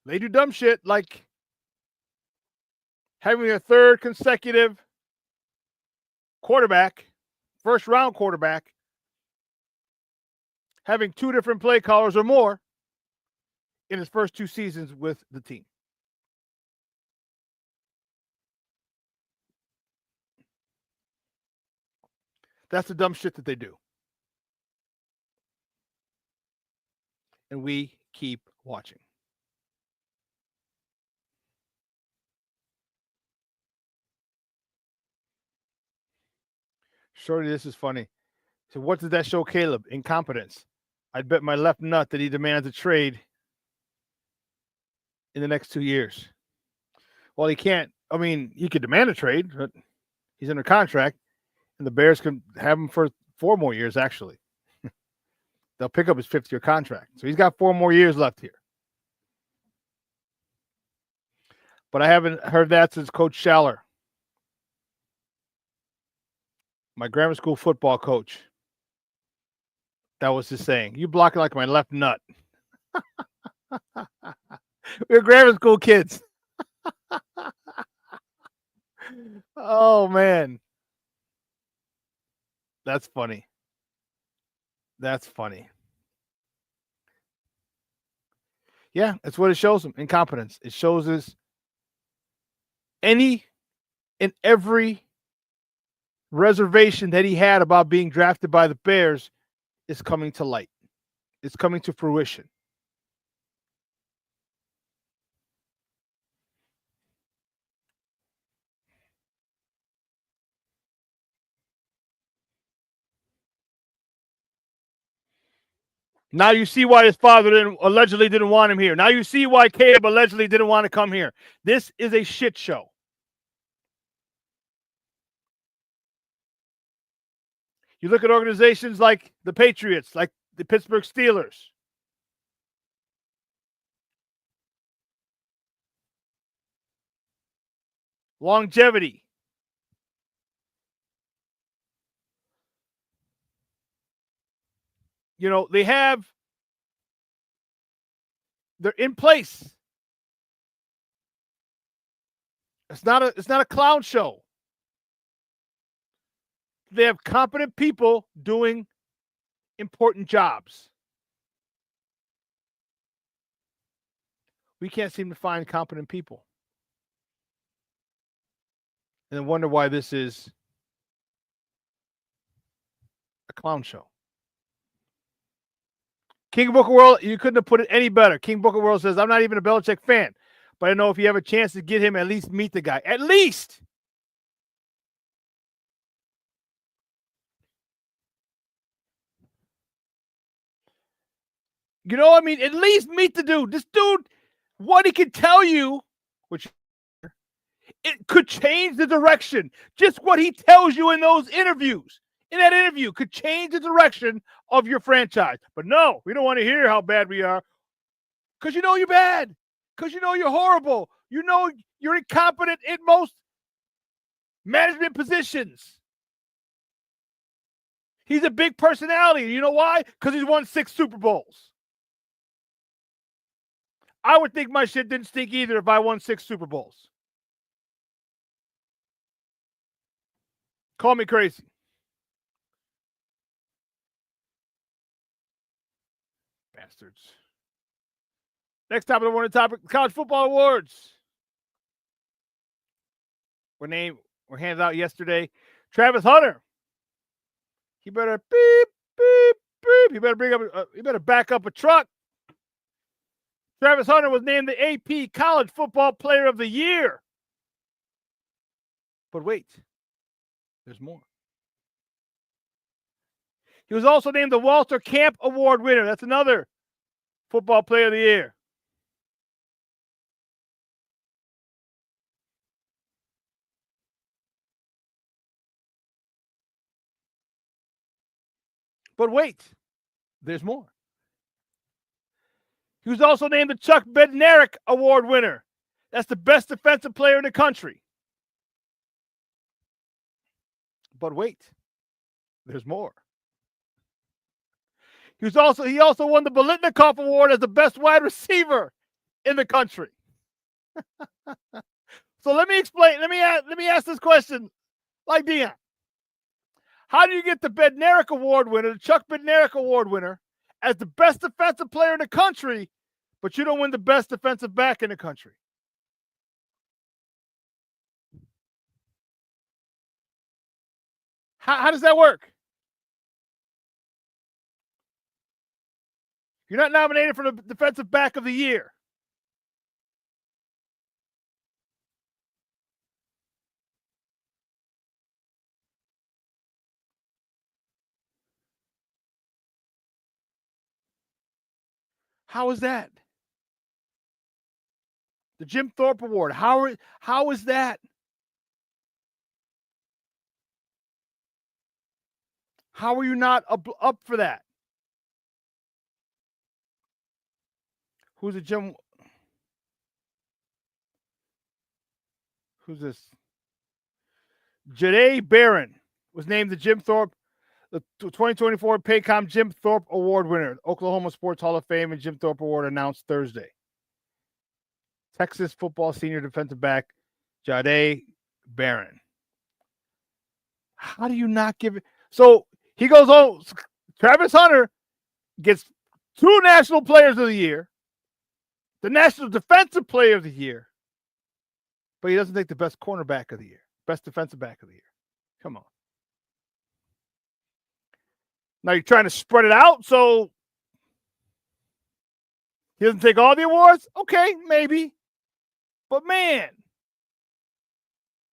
They do dumb shit like having a third consecutive quarterback, first-round quarterback, having 2 different play callers or more in his first 2 seasons with the team. That's the dumb shit that they do. And we keep watching. Shorty, this is funny. So what does that show Caleb? Incompetence. I'd bet my left nut that he demands a trade in the next 2 years. Well, he can't. I mean, he could demand a trade, but he's under contract, and the Bears can have him for 4 more years, actually. They'll pick up his 5th-year contract. So he's got 4 more years left here. But I haven't heard that since Coach Schaller, my grammar school football coach. That was his saying. You blocking like my left nut. We're grammar school kids. Oh, man. That's funny. That's funny. Yeah, that's what it shows him. Incompetence. It shows us any and every reservation that he had about being drafted by the Bears is coming to light. It's coming to fruition. Now you see why his father allegedly didn't want him here. Now you see why Caleb allegedly didn't want to come here. This is a shit show. You look at organizations like the Patriots, like the Pittsburgh Steelers. Longevity. You know, they're in place. It's not a clown show. They have competent people doing important jobs. We can't seem to find competent people. And then wonder why this is a clown show. King Booker World, you couldn't have put it any better. King Booker World says, I'm not even a Belichick fan, but I know if you have a chance to get him, at least meet the guy. At least. You know, I mean, at least meet the dude. This dude, what he can tell you, which it could change the direction. Just what he tells you in those interviews, in that interview, could change the direction of your franchise. But no, we don't want to hear how bad we are because you know you're bad, because you know you're horrible. You know you're incompetent in most management positions. He's a big personality. You know why? Because he's won 6 Super Bowls. I would think my shit didn't stink either if I won 6 Super Bowls. Call me crazy. Bastards. Next topic, the topic, college football awards. Were handed out yesterday. Travis Hunter. He better beep, beep, beep. He better back up a truck. Travis Hunter was named the AP College Football Player of the Year. But wait, there's more. He was also named the Walter Camp Award winner. That's another Football Player of the Year. But wait, there's more. He was also named the Chuck Bednarik Award winner. That's the best defensive player in the country. But wait, there's more. He also won the Bolitnikov Award as the best wide receiver in the country. So let me explain. Let me ask this question like Dion. How do you get the Bednarik Award winner, the Chuck Bednarik Award winner, as the best defensive player in the country, but you don't win the best defensive back in the country? How does that work? You're not nominated for the defensive back of the year. How is that? The Jim Thorpe Award. How is that? How are you not up for that? Who's the Jim? Who's this? Jade Barron was named the Jim Thorpe, the 2024 Paycom Jim Thorpe Award winner. Oklahoma Sports Hall of Fame and Jim Thorpe Award announced Thursday. Texas football senior defensive back Jade Barron. How do you not give it? So he goes, oh, Travis Hunter gets 2 National Players of the Year, the National Defensive Player of the Year, but he doesn't take the best cornerback of the year, best defensive back of the year. Come on. Now you're trying to spread it out, so he doesn't take all the awards? Okay, maybe. But man,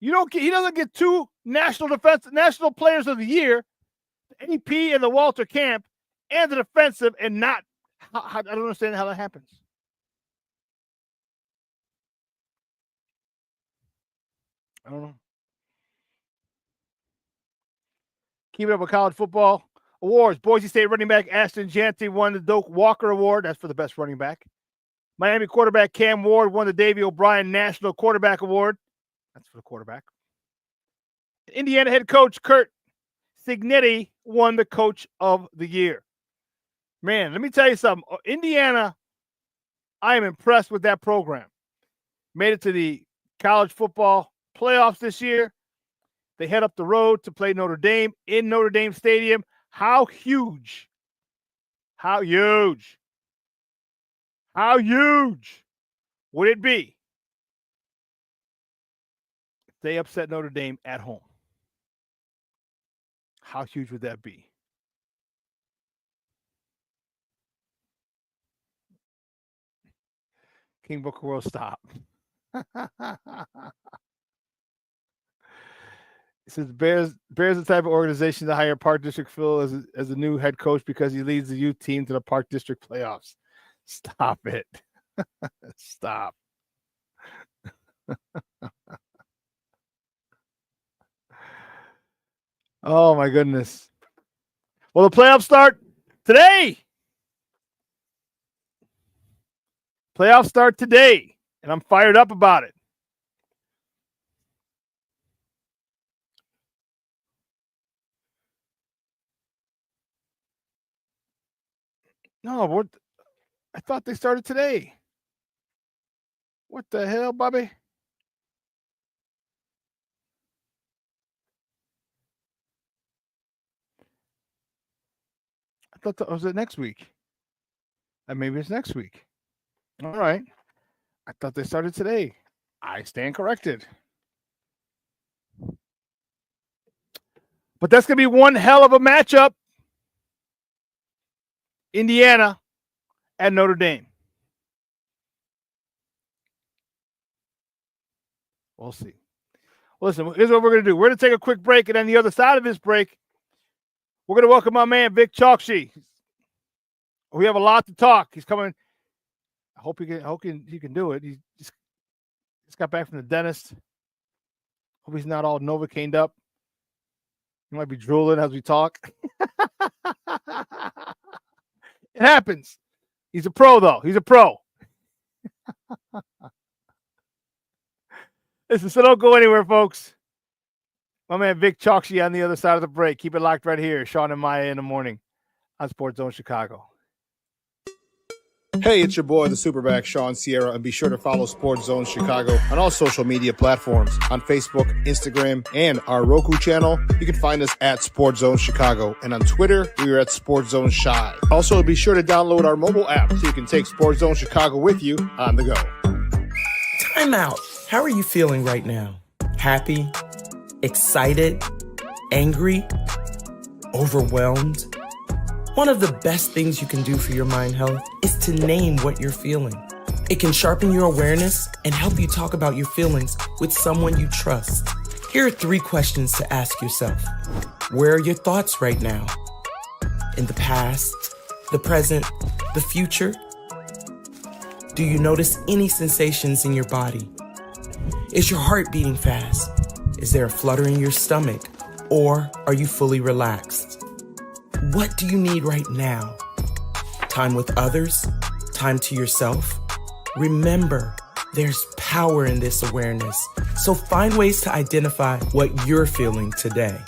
he doesn't get 2 National Players of the Year, the AP and the Walter Camp, and the defensive, and not. I don't understand how that happens. I don't know. Keep it up with college football awards. Boise State running back Ashton Jeanty won the Doak Walker Award. That's for the best running back. Miami quarterback Cam Ward won the Davey O'Brien National Quarterback Award. That's for the quarterback. Indiana head coach Kurt Cignetti won the Coach of the Year. Man, let me tell you something. Indiana, I am impressed with that program. Made it to the college football playoffs this year. They head up the road to play Notre Dame in Notre Dame Stadium. How huge would it be if they upset Notre Dame at home? How huge would that be? King Booker will stop. It says Bears the type of organization to hire Park District Phil as a new head coach because he leads the youth team to the Park District playoffs. Stop it. Stop. Oh my goodness. Well, the playoffs start today. Playoffs start today, and I'm fired up about it. No, I thought they started today. What the hell, Bobby? I thought that was it next week. And maybe it's next week. All right. I thought they started today. I stand corrected. But that's going to be one hell of a matchup. Indiana at Notre Dame. We'll see. Listen, here's what we're going to do. We're going to take a quick break, and on the other side of this break, we're going to welcome my man, Vik Chokshi. We have a lot to talk. He's coming. I hope he can do it. He just got back from the dentist. Hope he's not all Novocained up. He might be drooling as we talk. It happens. He's a pro, though. He's a pro. Listen, so don't go anywhere, folks. My man Vik Chokshi on the other side of the break. Keep it locked right here. Shawn and Maya in the morning on SportsZone Chicago. Hey, it's your boy, the SuperBack, Shawn Sierra, and be sure to follow SportsZone Chicago on all social media platforms, on Facebook, Instagram, and our Roku channel. You can find us at SportsZone Chicago, and on Twitter, we are at SportsZone Shy. Also, be sure to download our mobile app so you can take SportsZone Chicago with you on the go. Time out. How are you feeling right now? Happy? Excited? Angry? Overwhelmed? One of the best things you can do for your mind health is to name what you're feeling. It can sharpen your awareness and help you talk about your feelings with someone you trust. Here are 3 questions to ask yourself. Where are your thoughts right now? In the past, the present, the future? Do you notice any sensations in your body? Is your heart beating fast? Is there a flutter in your stomach? Or are you fully relaxed? What do you need right now? Time with others? Time to yourself? Remember, there's power in this awareness. So find ways to identify what you're feeling today.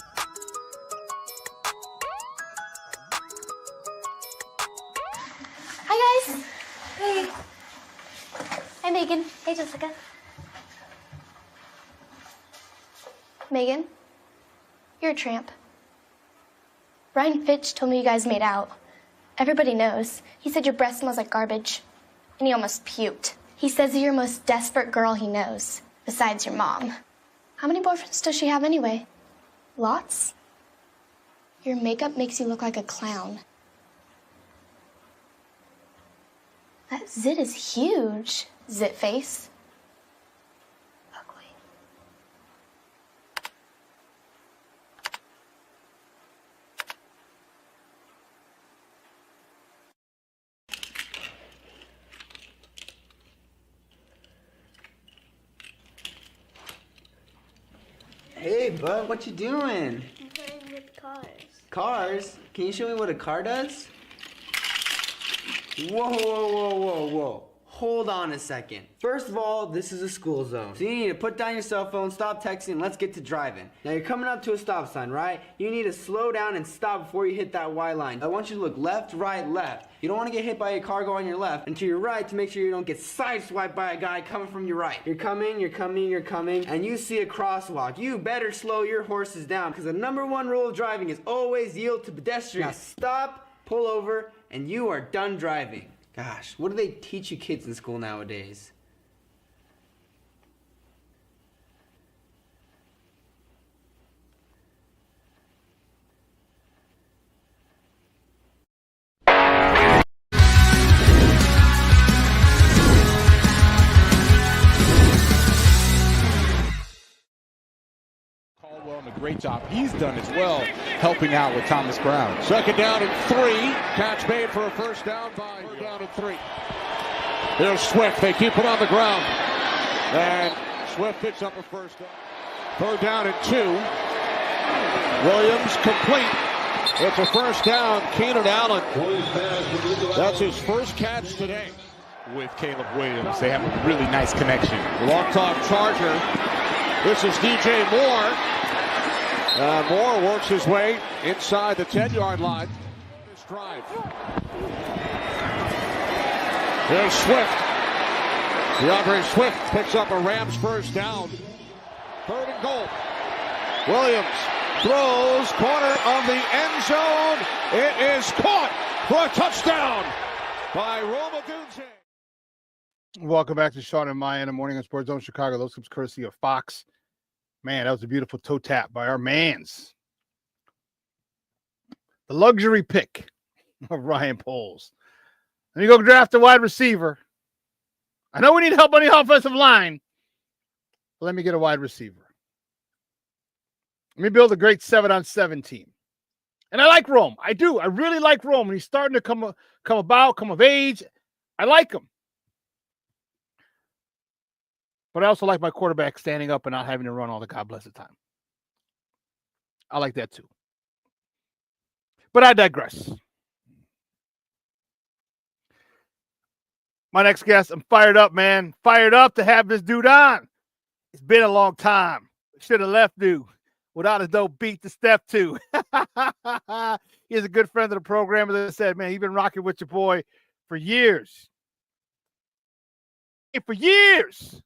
Hi, guys. Hey. Hi, Megan. Hey, Jessica. Megan, you're a tramp. Ryan Fitch told me you guys made out. Everybody knows. He said your breath smells like garbage. And he almost puked. He says you're the most desperate girl he knows, besides your mom. How many boyfriends does she have anyway? Lots? Your makeup makes you look like a clown. That zit is huge, zit face. Hey, bud, what you doing? I'm playing with cars. Cars? Can you show me what a car does? Whoa, whoa, whoa, whoa, whoa. Hold on a second. First of all, this is a school zone. So you need to put down your cell phone, stop texting, and let's get to driving. Now you're coming up to a stop sign, right? You need to slow down and stop before you hit that Y line. I want you to look left, right, left. You don't want to get hit by a car going on your left, and to your right to make sure you don't get sideswiped by a guy coming from your right. You're coming, and you see a crosswalk. You better slow your horses down, because the #1 rule of driving is always yield to pedestrians. Now stop, pull over, and you are done driving. Gosh, what do they teach you kids in school nowadays? Caldwell, a great job he's done as well, helping out with Thomas Brown. Second down and 3. Catch made for a first down by 3. There's Swift. They keep it on the ground. And Swift picks up a first down. Third down and 2. Williams complete. It's a first down. Keenan Allen. That's his first catch today with Caleb Williams. They have a really nice connection. Long toss Charger. This is DJ Moore. Moore works his way inside the 10-yard line. This drive. There's Swift. DeAndre Swift picks up a Rams first down. 3rd and goal. Williams throws, corner of the end zone. It is caught for a touchdown by Roma Dunze. Welcome back to Shawn and Maya in the morning on SportsZone Chicago. Those comes courtesy of Fox. Man, that was a beautiful toe tap by our mans. The luxury pick of Ryan Poles. Then you go draft a wide receiver. I know we need help on the offensive line, but let me get a wide receiver. Let me build a great 7-on-7 team. And I like Rome. I do. I really like Rome. And he's starting to come of age. I like him. But I also like my quarterback standing up and not having to run all the God blessed time. I like that too. But I digress. My next guest, I'm fired up, man. Fired up to have this dude on. It's been a long time. Should have left dude. without a doubt beat the step 2. He's a good friend of the program. As I said, man, he's been rocking with your boy for years. For years.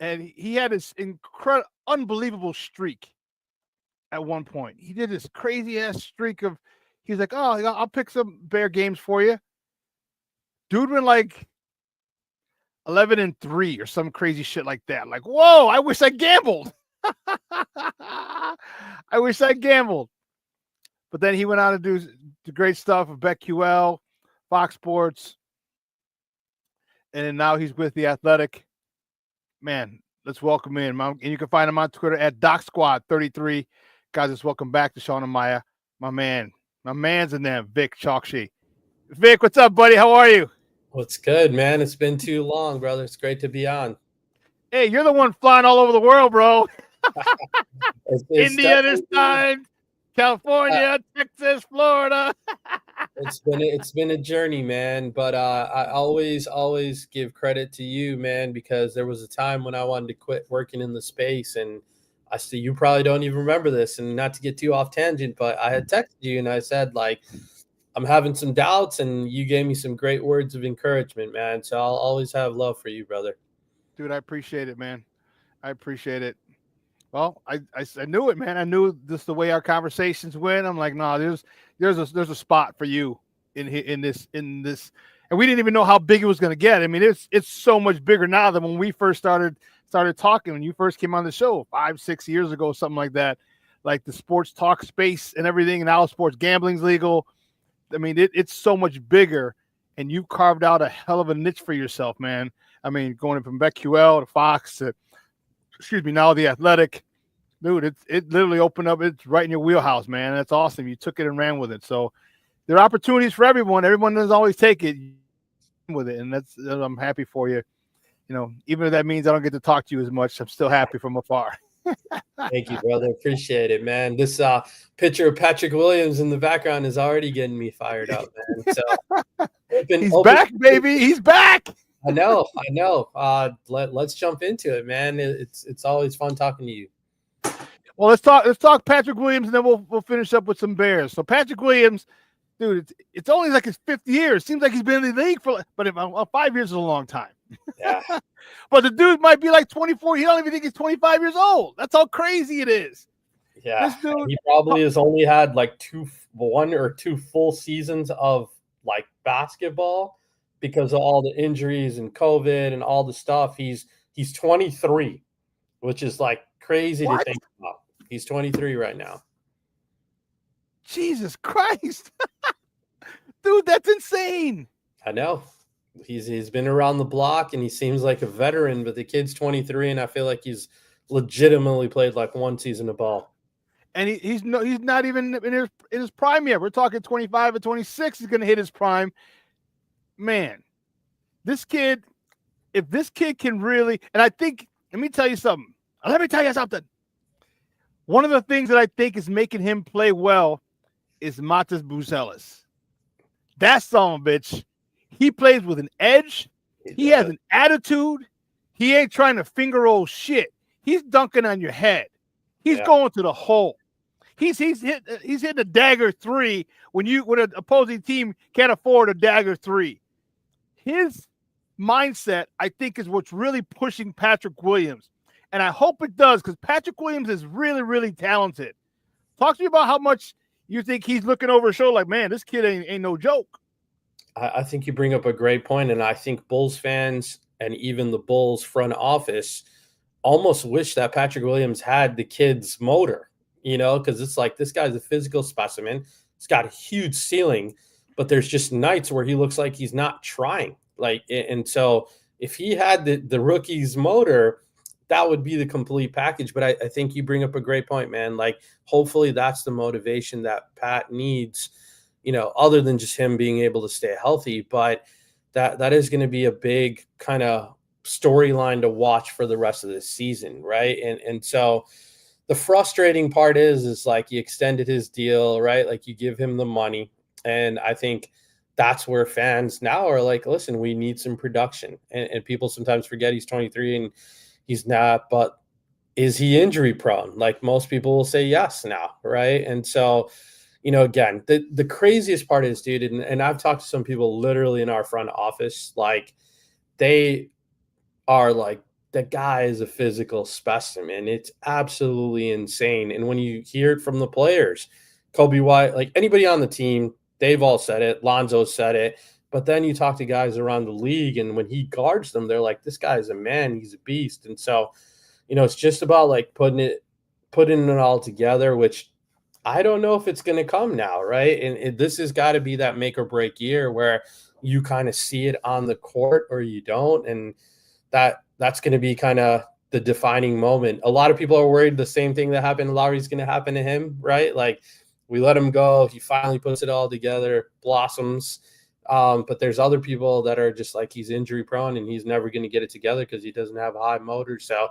And he had this unbelievable streak at one point. He did this crazy-ass streak of, he's like, oh, I'll pick some Bear games for you. Dude went like 11-3 or some crazy shit like that. Like, whoa, I wish I gambled. I wish I gambled. But then he went on to do the great stuff of BetQL, Fox Sports, and now he's with The Athletic. Man, let's welcome in. And you can find him on Twitter at DocSquad33. Guys, let's welcome back to Shawn and Maya. My man's in there, Vik Chokshi. Vik, what's up, buddy? How are you? What's good, man? It's been too long, brother. It's great to be on. Hey, you're the one flying all over the world, bro. India this time, California, Texas, Florida. It's been a journey, man. But I always give credit to you, man, because there was a time when I wanted to quit working in the space, and I see you probably don't even remember this, and not to get too off tangent, but I had texted you and I said, like, I'm having some doubts, and you gave me some great words of encouragement, man. So I'll always have love for you, brother. Dude, I appreciate it, man. I appreciate it. Well, I knew it, man. I knew just the way our conversations went. I'm like, no, there's a spot for you in this, and we didn't even know how big it was going to get. I mean, it's so much bigger now than when we first started talking. When you first came on the show 5-6 years ago, something like that, like the sports talk space and everything. And now sports gambling's legal. I mean, it's so much bigger, and you've carved out a hell of a niche for yourself, man. I mean, going from BetQL to Fox to, now The Athletic. Dude, it literally opened up. It's right in your wheelhouse, man. That's awesome. You took it and ran with it. So there are opportunities for everyone. Everyone doesn't always take it with it, and I'm happy for you. You know, even if that means I don't get to talk to you as much, I'm still happy from afar. Thank you, brother. Appreciate it, man. This picture of Patrick Williams in the background is already getting me fired up, man. So he's back, baby. He's back. I know. Let's jump into it, man. It's always fun talking to you. Well, let's talk Patrick Williams, and then we'll finish up with some Bears. So Patrick Williams, dude, it's only like his 5th year. It seems like he's been in the league but 5 years is a long time. Yeah. But the dude might be like 24. He don't even think he's 25 years old. That's how crazy it is. Yeah. This dude, he probably has only had like 1 or 2 full seasons of like basketball because of all the injuries and COVID and all the stuff. He's 23, which is like crazy to think about. He's 23 right now. Jesus Christ. Dude, that's insane. I know. He's been around the block, and he seems like a veteran, but the kid's 23, and I feel like he's legitimately played like 1 season of ball. And he's not even in his prime yet. We're talking 25 or 26 is going to hit his prime. Man, this kid, if this kid can really, and I think, let me tell you something. One of the things that I think is making him play well is Matas Buzelis. That son of a bitch. He plays with an edge. He has an attitude. He ain't trying to finger roll shit. He's dunking on your head. He's going to the hole. He's hitting a dagger 3 when an opposing team can't afford a dagger 3. His mindset, I think, is what's really pushing Patrick Williams. And I hope it does, because Patrick Williams is really, really talented. Talk to me about how much you think he's looking over his shoulder like, man, this kid ain't no joke. I think you bring up a great point, and I think Bulls fans and even the Bulls front office almost wish that Patrick Williams had the kid's motor, because it's like this guy's a physical specimen. He's got a huge ceiling, but there's just nights where he looks like he's not trying. And so if he had the rookie's motor, that would be the complete package. But I think you bring up a great point, man. Like, hopefully that's the motivation that Pat needs, other than just him being able to stay healthy. But that is going to be a big kind of storyline to watch for the rest of the season, right? And so the frustrating part is like you extended his deal, right? Like you give him the money. And I think that's where fans now are like, listen, we need some production. And people sometimes forget he's 23 and he's not. But is he injury prone? Like most people will say yes now, right? And so, again, the craziest part is, dude, and I've talked to some people literally in our front office, like they are like, the guy is a physical specimen. It's absolutely insane. And when you hear it from the players, Kobe White, like anybody on the team, they've all said it. Lonzo said it. But then you talk to guys around the league, and when he guards them, they're like, this guy is a man. He's a beast. And so, it's just about like putting it all together, which I don't know if it's going to come now, right? And this has got to be that make or break year where you kind of see it on the court or you don't. And that's going to be kind of the defining moment. A lot of people are worried the same thing that happened to Lowry is going to happen to him, right? Like we let him go. He finally puts it all together, blossoms. But there's other people that are just like, he's injury prone and he's never going to get it together because he doesn't have a high motor. So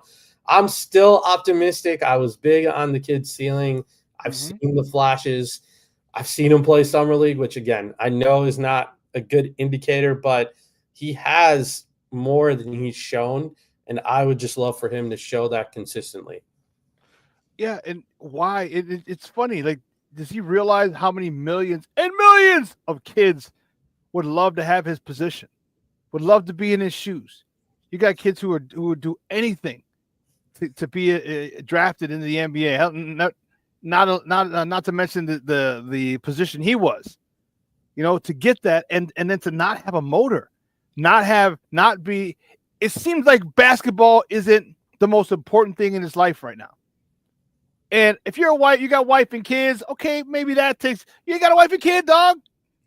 I'm still optimistic. I was big on the kid's ceiling. I've seen the flashes. I've seen him play summer league, which again, I know is not a good indicator, but he has more than he's shown. And I would just love for him to show that consistently. Yeah. And why? It's funny. Like, does he realize how many millions and millions of kids would love to have his position, would love to be in his shoes? You got kids who would do anything to be drafted into the NBA. Not to mention the position he was, to get that and then to not have a motor, not be. It seems like basketball isn't the most important thing in his life right now. And if you're you got wife and kids, okay, maybe that takes. You got a wife and kid, dog.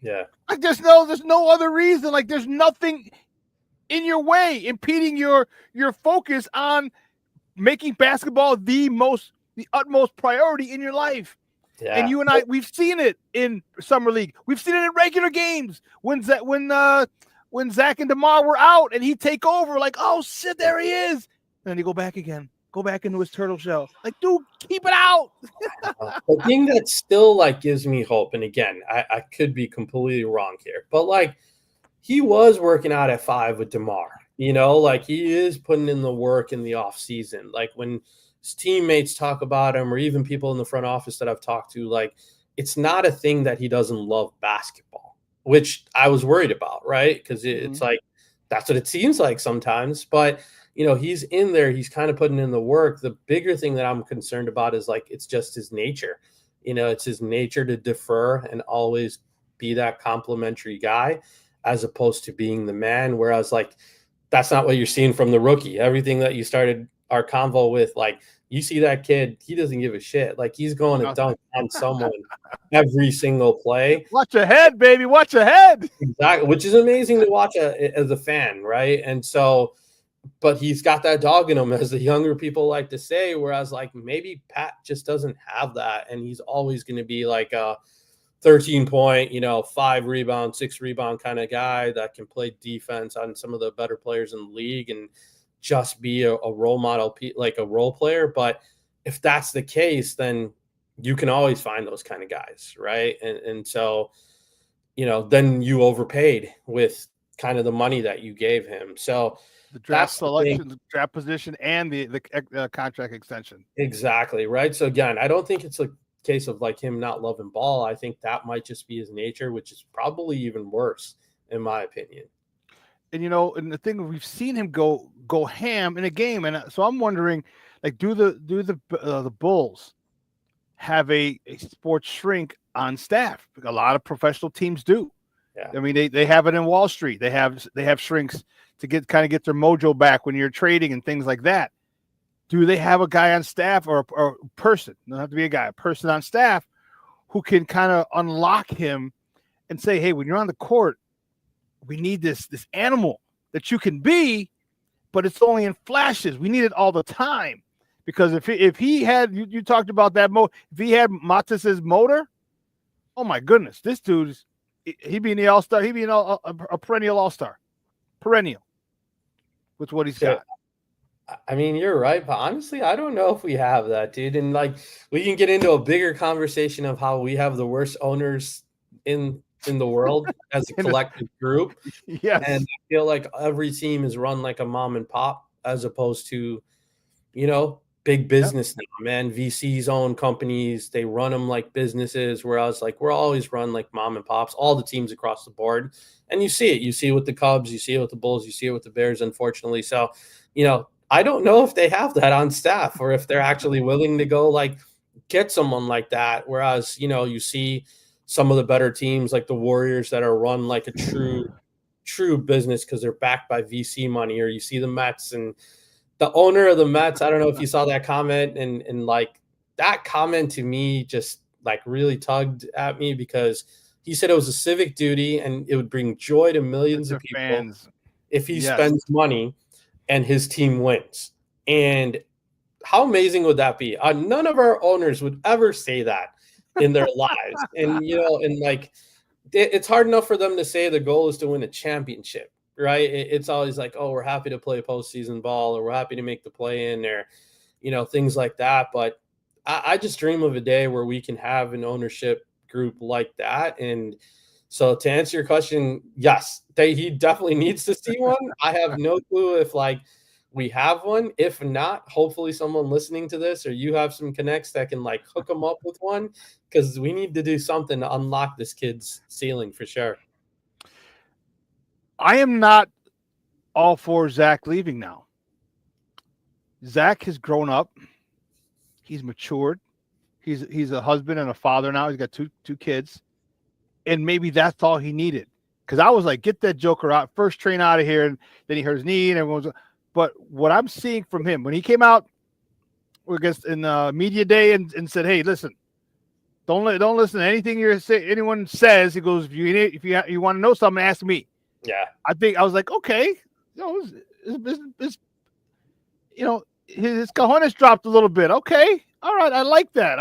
Yeah. Like there's no other reason. Like there's nothing in your way impeding your focus on making basketball the utmost priority in your life. Yeah. And you and I, we've seen it in summer league. We've seen it in regular games when Zach and DeMar were out and he'd take over, like, oh shit, there he is. And then he go back into his turtle shell. Like, dude, keep it out. The thing that still like gives me hope, and again, I could be completely wrong here, but like he was working out at 5 with DeMar. Like he is putting in the work in the off season. Like when his teammates talk about him, or even people in the front office that I've talked to, like it's not a thing that he doesn't love basketball, which I was worried about, right? Because it's like that's what it seems like sometimes. But he's in there, he's kind of putting in the work. The bigger thing that I'm concerned about is like it's just his nature. It's his nature to defer and always be that complimentary guy, as opposed to being the man. Whereas like that's not what you're seeing from the rookie. Everything that you started our convo with, like you see that kid, he doesn't give a shit. Like he's going to dunk on someone every single play. Watch ahead, baby. Watch ahead. Exactly, which is amazing to watch as a fan, right? And so, but he's got that dog in him, as the younger people like to say. Whereas like maybe Pat just doesn't have that, and he's always going to be like a 13-point, 5 rebound, 6 rebound kind of guy that can play defense on some of the better players in the league and just be a role model, like a role player. But if that's the case, then you can always find those kind of guys, right? And so, then you overpaid with kind of the money that you gave him. So the draft selection, the draft position, and the contract extension. Exactly, right? So again, I don't think it's a case of like him not loving ball. I think that might just be his nature, which is probably even worse in my opinion. And and the thing, we've seen him go ham in a game, and so I'm wondering, like, do the Bulls have a sports shrink on staff? A lot of professional teams do. Yeah. I mean, they have it in Wall Street. They have shrinks to get their mojo back when you're trading and things like that. Do they have a guy on staff or a person? Doesn't have to be a guy, a person on staff who can kind of unlock him and say, hey, when you're on the court, we need this animal that you can be, but it's only in flashes. We need it all the time. Because if he had, you talked about that, if he had Matis's motor, oh my goodness, this dude's, he'd be in the All-Star. He'd be a perennial All-Star. Perennial. With what he's got. I mean, you're right, but honestly, I don't know if we have that, dude. And like, we can get into a bigger conversation of how we have the worst owners in the world as a collective group. Yes. And I feel like every team is run like a mom and pop, as opposed to, big business now, man. VCs own companies. They run them like businesses, whereas like we're always run like mom and pops, all the teams across the board. And you see it. You see it with the Cubs. You see it with the Bulls. You see it with the Bears, unfortunately. So, I don't know if they have that on staff or if they're actually willing to go like get someone like that. Whereas, you see some of the better teams like the Warriors that are run like a true business because they're backed by VC money, or you see the Mets and the owner of the Mets. I don't know if you saw that comment, and like that comment to me just like really tugged at me because he said it was a civic duty and it would bring joy to millions of people fans. if he spends money and his team wins. And how amazing would that be? None of our owners would ever say that in their lives. And, and like, it's hard enough for them to say the goal is to win a championship, right? It's always like, oh, we're happy to play postseason ball, or we're happy to make the play in, or, things like that. But I just dream of a day where we can have an ownership group like that. And so to answer your question, yes, he definitely needs to see one. I have no clue if like we have one. If not, hopefully someone listening to this or you have some connects that can like hook them up with one, because we need to do something to unlock this kid's ceiling for sure. I am not all for Zach leaving now. Zach has grown up. He's matured. He's a husband and a father now. He's got two kids. And maybe that's all he needed. Because I was like, get that joker out, first train out of here. And then he hurt his knee and everyone's. But what I'm seeing from him, when he came out in media day and said, hey, listen, don't listen to anything anyone says. He goes, if you want to know something, ask me. Yeah. I was like, okay. His cojones dropped a little bit. Okay. All right. I like that.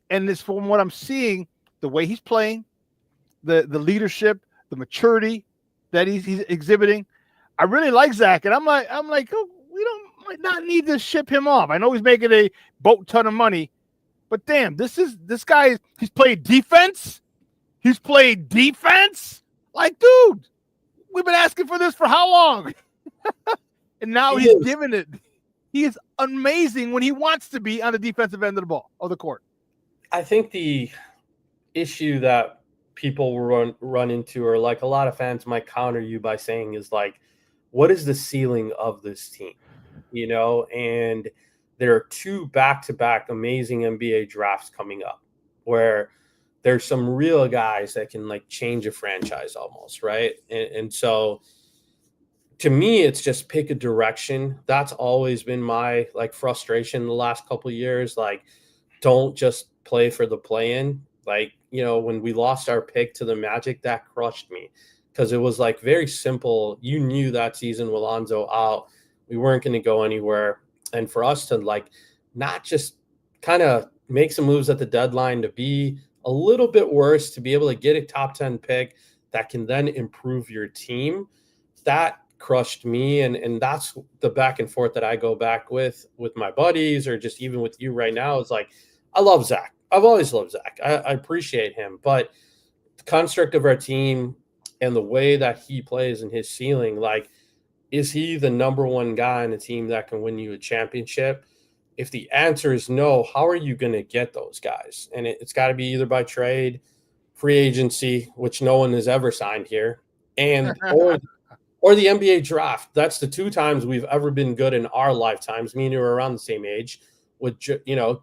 And it's from what I'm seeing, the way he's playing, the leadership, the maturity that he's exhibiting. I really like Zach, and I'm like, oh, might not need to ship him off. I know he's making a boat ton of money, but damn, this guy. He's played defense. Like, dude, we've been asking for this for how long? And now he's giving it. He is amazing when he wants to be on the defensive end of the court. I think the issue that people will run into, or like a lot of fans might counter you by saying, is like, what is the ceiling of this team? And there are 2 back-to-back amazing NBA drafts coming up where there's some real guys that can like change a franchise almost, right? And so to me, it's just pick a direction. That's always been my like frustration the last couple of years. Like, don't just play for the play-in. Like, when we lost our pick to the Magic, that crushed me. Because it was like very simple. You knew that season with Lonzo out, we weren't going to go anywhere. And for us to like not just kind of make some moves at the deadline to be a little bit worse, to be able to get a top 10 pick that can then improve your team, that crushed me. And that's the back and forth that I go back with my buddies, or just even with you right now. It's like, I love Zach. I've always loved Zach. I appreciate him. But the construct of our team and the way that he plays and his ceiling, like, is he the number one guy on the team that can win you a championship? If the answer is no, how are you going to get those guys? And it's got to be either by trade, free agency, which no one has ever signed here, and or the NBA draft. That's the 2 times we've ever been good in our lifetimes. Me and you are around the same age, with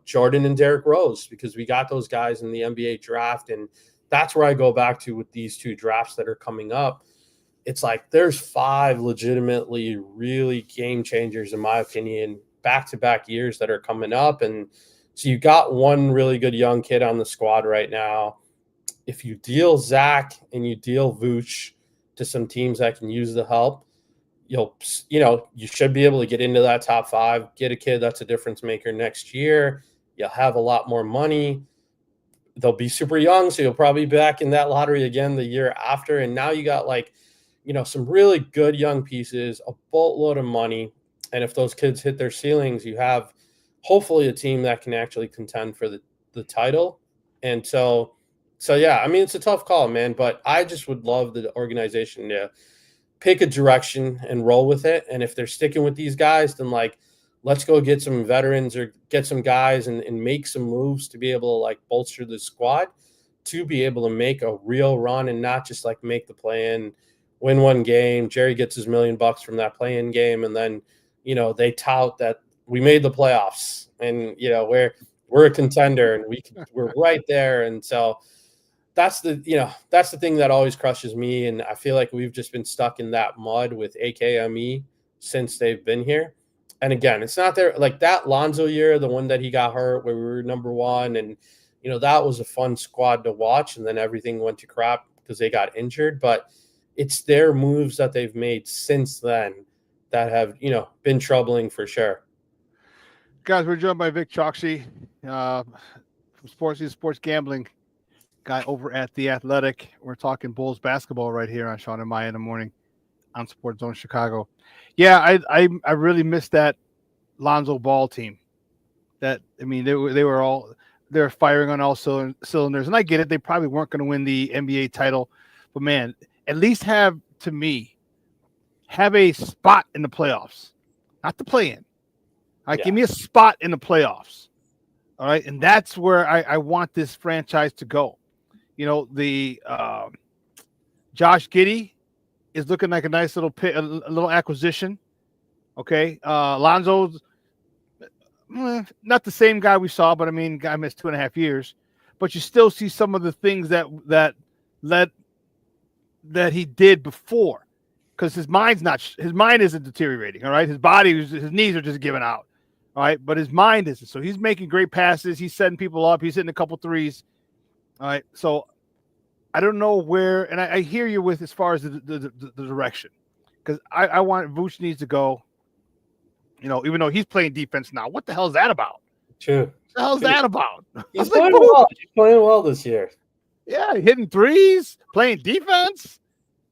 Jordan and Derrick Rose, because we got those guys in the NBA draft. And that's where I go back to with these 2 drafts that are coming up. It's like there's 5 legitimately really game changers, in my opinion, back-to-back years that are coming up. And so you got one really good young kid on the squad right now. If you deal Zach and you deal Vooch to some teams that can use the help, you should be able to get into that top 5, get a kid that's a difference maker next year. You'll have a lot more money. They'll be super young, so you'll probably be back in that lottery again the year after. And now you got some really good young pieces, a boatload of money. And if those kids hit their ceilings, you have hopefully a team that can actually contend for the title. And so yeah, I mean, it's a tough call, man, but I just would love the organization to pick a direction and roll with it. And if they're sticking with these guys, then like, let's go get some veterans or get some guys and make some moves to be able to like bolster the squad to be able to make a real run and not just like make the play-in, win one game. Jerry gets his $1 million from that play-in game, and then they tout that we made the playoffs and we're a contender and we're right there. And so that's the thing that always crushes me. And I feel like we've just been stuck in that mud with AKME since they've been here. And again, it's not there like that Lonzo year, the one that he got hurt where we were number one. And, that was a fun squad to watch. And then everything went to crap because they got injured. But it's their moves that they've made since then that have, been troubling for sure. Guys, we're joined by Vik Chokshi from sports gambling guy over at The Athletic. We're talking Bulls basketball right here on Shawn and Maya in the morning on SportsZone Chicago. Yeah, I really missed that Lonzo Ball team. They were firing on all cylinders, and I get it. They probably weren't going to win the NBA title, but man, at least have a spot in the playoffs, not the play-in. All right, give me a spot in the playoffs. All right, and that's where I want this franchise to go. The Josh Giddey is looking like a nice little a little acquisition. Okay, Lonzo's not the same guy we saw, but I mean, guy missed 2.5 years. But you still see some of the things that he did before, because his mind isn't deteriorating. All right, his knees are just giving out. All right, but his mind isn't. So he's making great passes. He's setting people up. He's hitting a couple threes. All right, so I don't know where, and I hear you with as far as the direction, because I want Vooch needs to go. Even though he's playing defense now, what the hell is that about? True. What the hell is that about? He's playing well. He's playing well this year. Yeah, hitting threes, playing defense,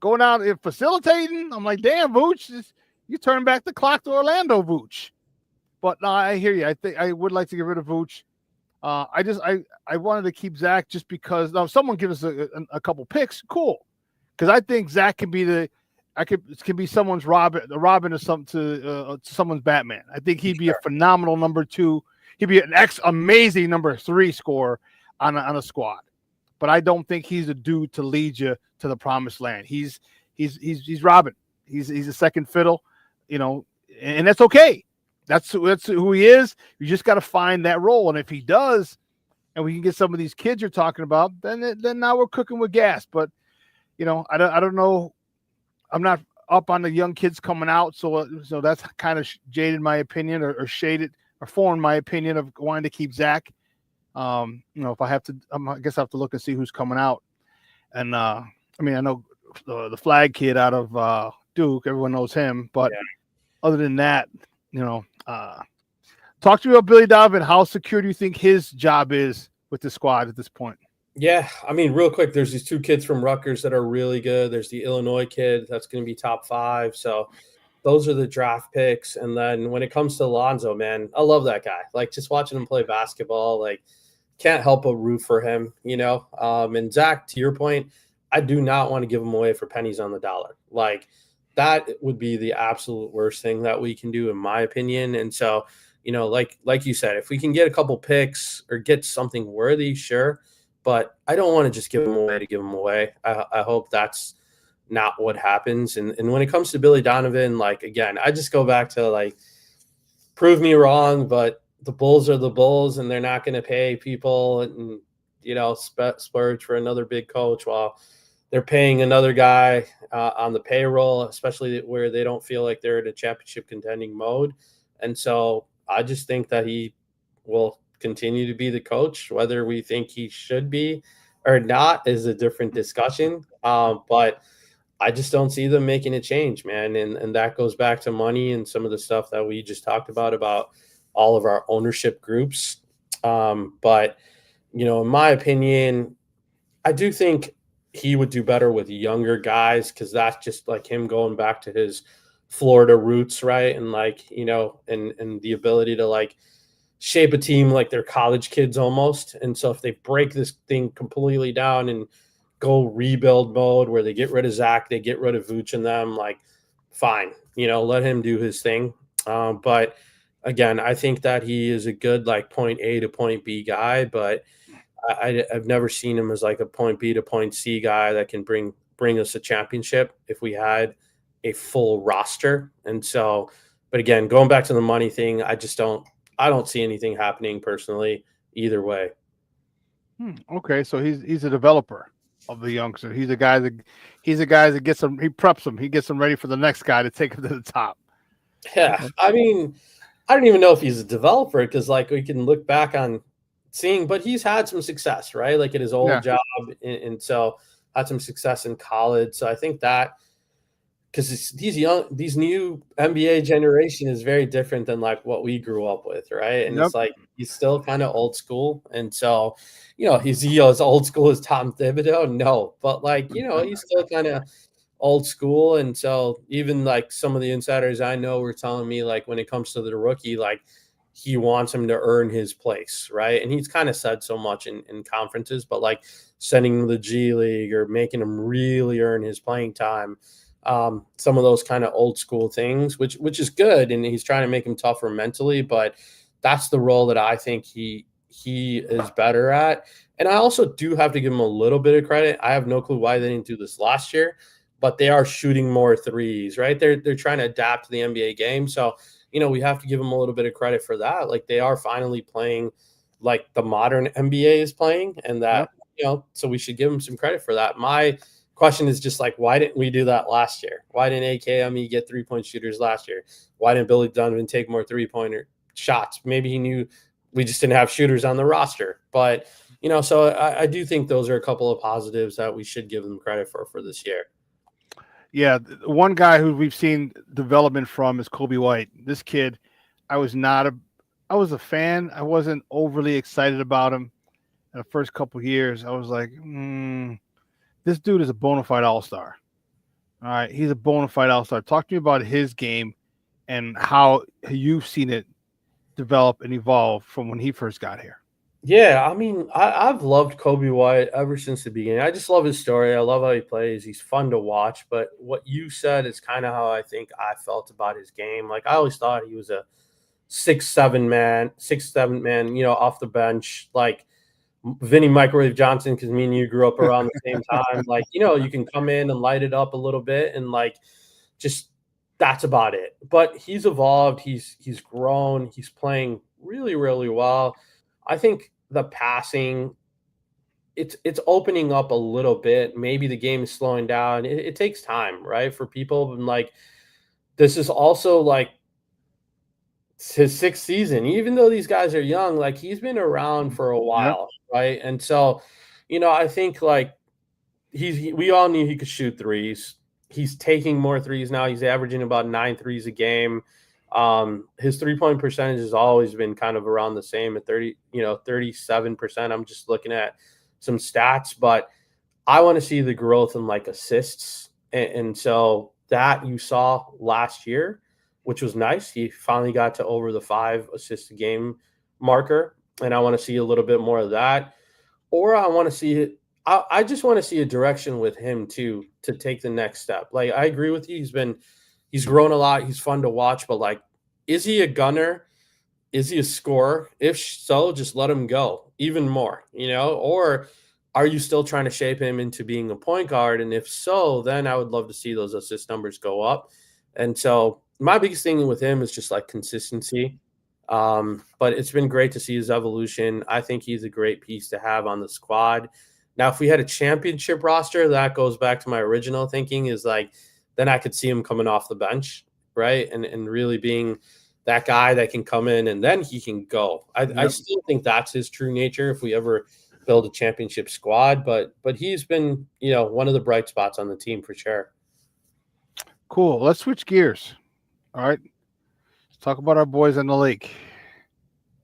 going out and facilitating. I'm like, damn, Vooch, you turn back the clock to Orlando Vooch. But no, I hear you. I think I would like to get rid of Vooch. I wanted to keep Zach just because now if someone gives us a couple picks, cool. Because I think Zach can be can be someone's Robin to someone's Batman. I think he'd be a phenomenal number 2. He'd be an amazing number 3 scorer on a squad. But I don't think he's a dude to lead you to the promised land. He's Robin. He's a second fiddle, and that's okay. That's who he is. You just got to find that role, and if he does, and we can get some of these kids you're talking about, then now we're cooking with gas. But I don't know. I'm not up on the young kids coming out, so that's kind of jaded my opinion or shaded or formed my opinion of wanting to keep Zach. If I have to, I guess I have to look and see who's coming out. And I know the flag kid out of Duke, everyone knows him, but other than that, talk to me about Billy Donovan. How secure do you think his job is with the squad at this point? Yeah, real quick, there's these 2 kids from Rutgers that are really good. There's the Illinois kid that's going to be top 5. So those are the draft picks. And then when it comes to Lonzo, man, I love that guy. Like, just watching him play basketball, like, can't help but root for him, And Zach, to your point, I do not want to give him away for pennies on the dollar. Like, that would be the absolute worst thing that we can do, in my opinion. And so, like you said, if we can get a couple picks or get something worthy, sure. But I don't want to just give him away to give him away. I hope that's not what happens. And when it comes to Billy Donovan, like, again, I just go back to, like, prove me wrong, but the Bulls are the Bulls, and they're not going to pay people and, splurge for another big coach while they're paying another guy on the payroll, especially where they don't feel like they're in a championship contending mode. And so I just think that he will continue to be the coach. Whether we think he should be or not is a different discussion. But I just don't see them making a change, man. And that goes back to money and some of the stuff that we just talked about all of our ownership groups. But, in my opinion, I do think he would do better with younger guys, because that's just like him going back to his Florida roots, right? And like, and the ability to like shape a team like they're college kids almost. And so if they break this thing completely down and go rebuild mode where they get rid of Zach, they get rid of Vooch and them, like, fine, let him do his thing. But again, I think that he is a good like point A to point B guy, but I've never seen him as like a point B to point C guy that can bring us a championship if we had a full roster. And so, but again, going back to the money thing, I don't see anything happening personally either way. Okay, so he's a developer of the youngster. He's a guy that gets them. He preps them. He gets them ready for the next guy to take him to the top. Yeah, Okay. I mean, I don't even know if he's a developer because like we can look back on seeing, but he's had some success, right? Like at his old job, and so had some success in college. So I think that because these new NBA generation is very different than like what we grew up with, right? And it's like he's still kind of old school, and so he's as old school as Tom Thibodeau, no, but like he's still kind of old school, and so even like some of the insiders I know were telling me like when it comes to the rookie, like he wants him to earn his place, right? And he's kind of said so much in conferences, but like sending him to the G League or making him really earn his playing time. Some of those kind of old school things, which is good, and he's trying to make him tougher mentally. But that's the role that I think he is better at. And I also do have to give him a little bit of credit. I have no clue why they didn't do this last year, but they are shooting more threes, right? They're trying to adapt to the NBA game, so we have to give them a little bit of credit for that. Like they are finally playing like the modern NBA is playing, and that so we should give them some credit for that. My question is just like, why didn't we do that last year? Why didn't AKME get 3-point shooters last year? Why didn't Billy Donovan take more 3-pointer shots? Maybe he knew we just didn't have shooters on the roster. But, so I do think those are a couple of positives that we should give them credit for this year. Yeah, one guy who we've seen development from is Kobe White. This kid, I was a fan. I wasn't overly excited about him in the first couple of years. I was like, this dude is a bona fide all-star. All right, he's a bona fide all-star. Talk to me about his game and how you've seen it develop and evolve from when he first got here. Yeah, I mean, I've loved Kobe White ever since the beginning. I just love his story. I love how he plays. He's fun to watch. But what you said is kind of how I think I felt about his game. Like I always thought he was a 6'7" man, off the bench, like Vinny Microwave Johnson, because me and you grew up around the same time. Like, you can come in and light it up a little bit and like just that's about it. But he's evolved, he's grown, he's playing really, really well. I think the passing, it's opening up a little bit. Maybe the game is slowing down. It takes time, right? For people. And like this is also like his 6th season, even though these guys are young, like he's been around for a while, right? And so, I think like we all knew he could shoot threes. He's taking more threes now. He's averaging about 9 threes a game. His 3-point percentage has always been kind of around the same at 37%. I'm just looking at some stats, but I want to see the growth in like assists. And so that you saw last year, which was nice. He finally got to over the 5 assists a game marker. And I want to see a little bit more of that. Or I want to see I just want to see a direction with him too, to take the next step. Like I agree with you. He's grown a lot. He's fun to watch, but like, is he a gunner? Is he a scorer? If so, just let him go even more, or are you still trying to shape him into being a point guard? And if so, then I would love to see those assist numbers go up. And so my biggest thing with him is just like consistency. But it's been great to see his evolution. I think he's a great piece to have on the squad. Now, if we had a championship roster, that goes back to my original thinking is like, then I could see him coming off the bench, right? And really being that guy that can come in and then he can go. I still think that's his true nature if we ever build a championship squad, but he's been, one of the bright spots on the team for sure. Cool. Let's switch gears. All right. Let's talk about our boys on the lake.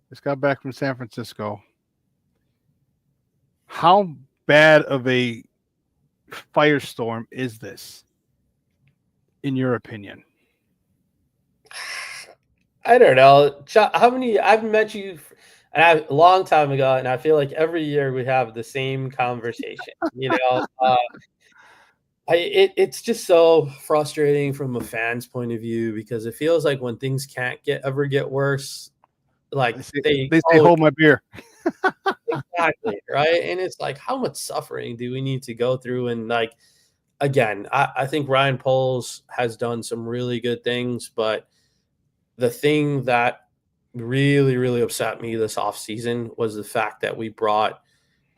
Just got back from San Francisco. How bad of a firestorm is this, in your opinion? I don't know. How many? I've met you a long time ago, and I feel like every year we have the same conversation. It's just so frustrating from a fan's point of view because it feels like when things can't ever get worse, like They say, hold my beer. exactly, right? And it's like, how much suffering do we need to go through? And like, again, I think Ryan Poles has done some really good things, but the thing that really, really upset me this offseason was the fact that we brought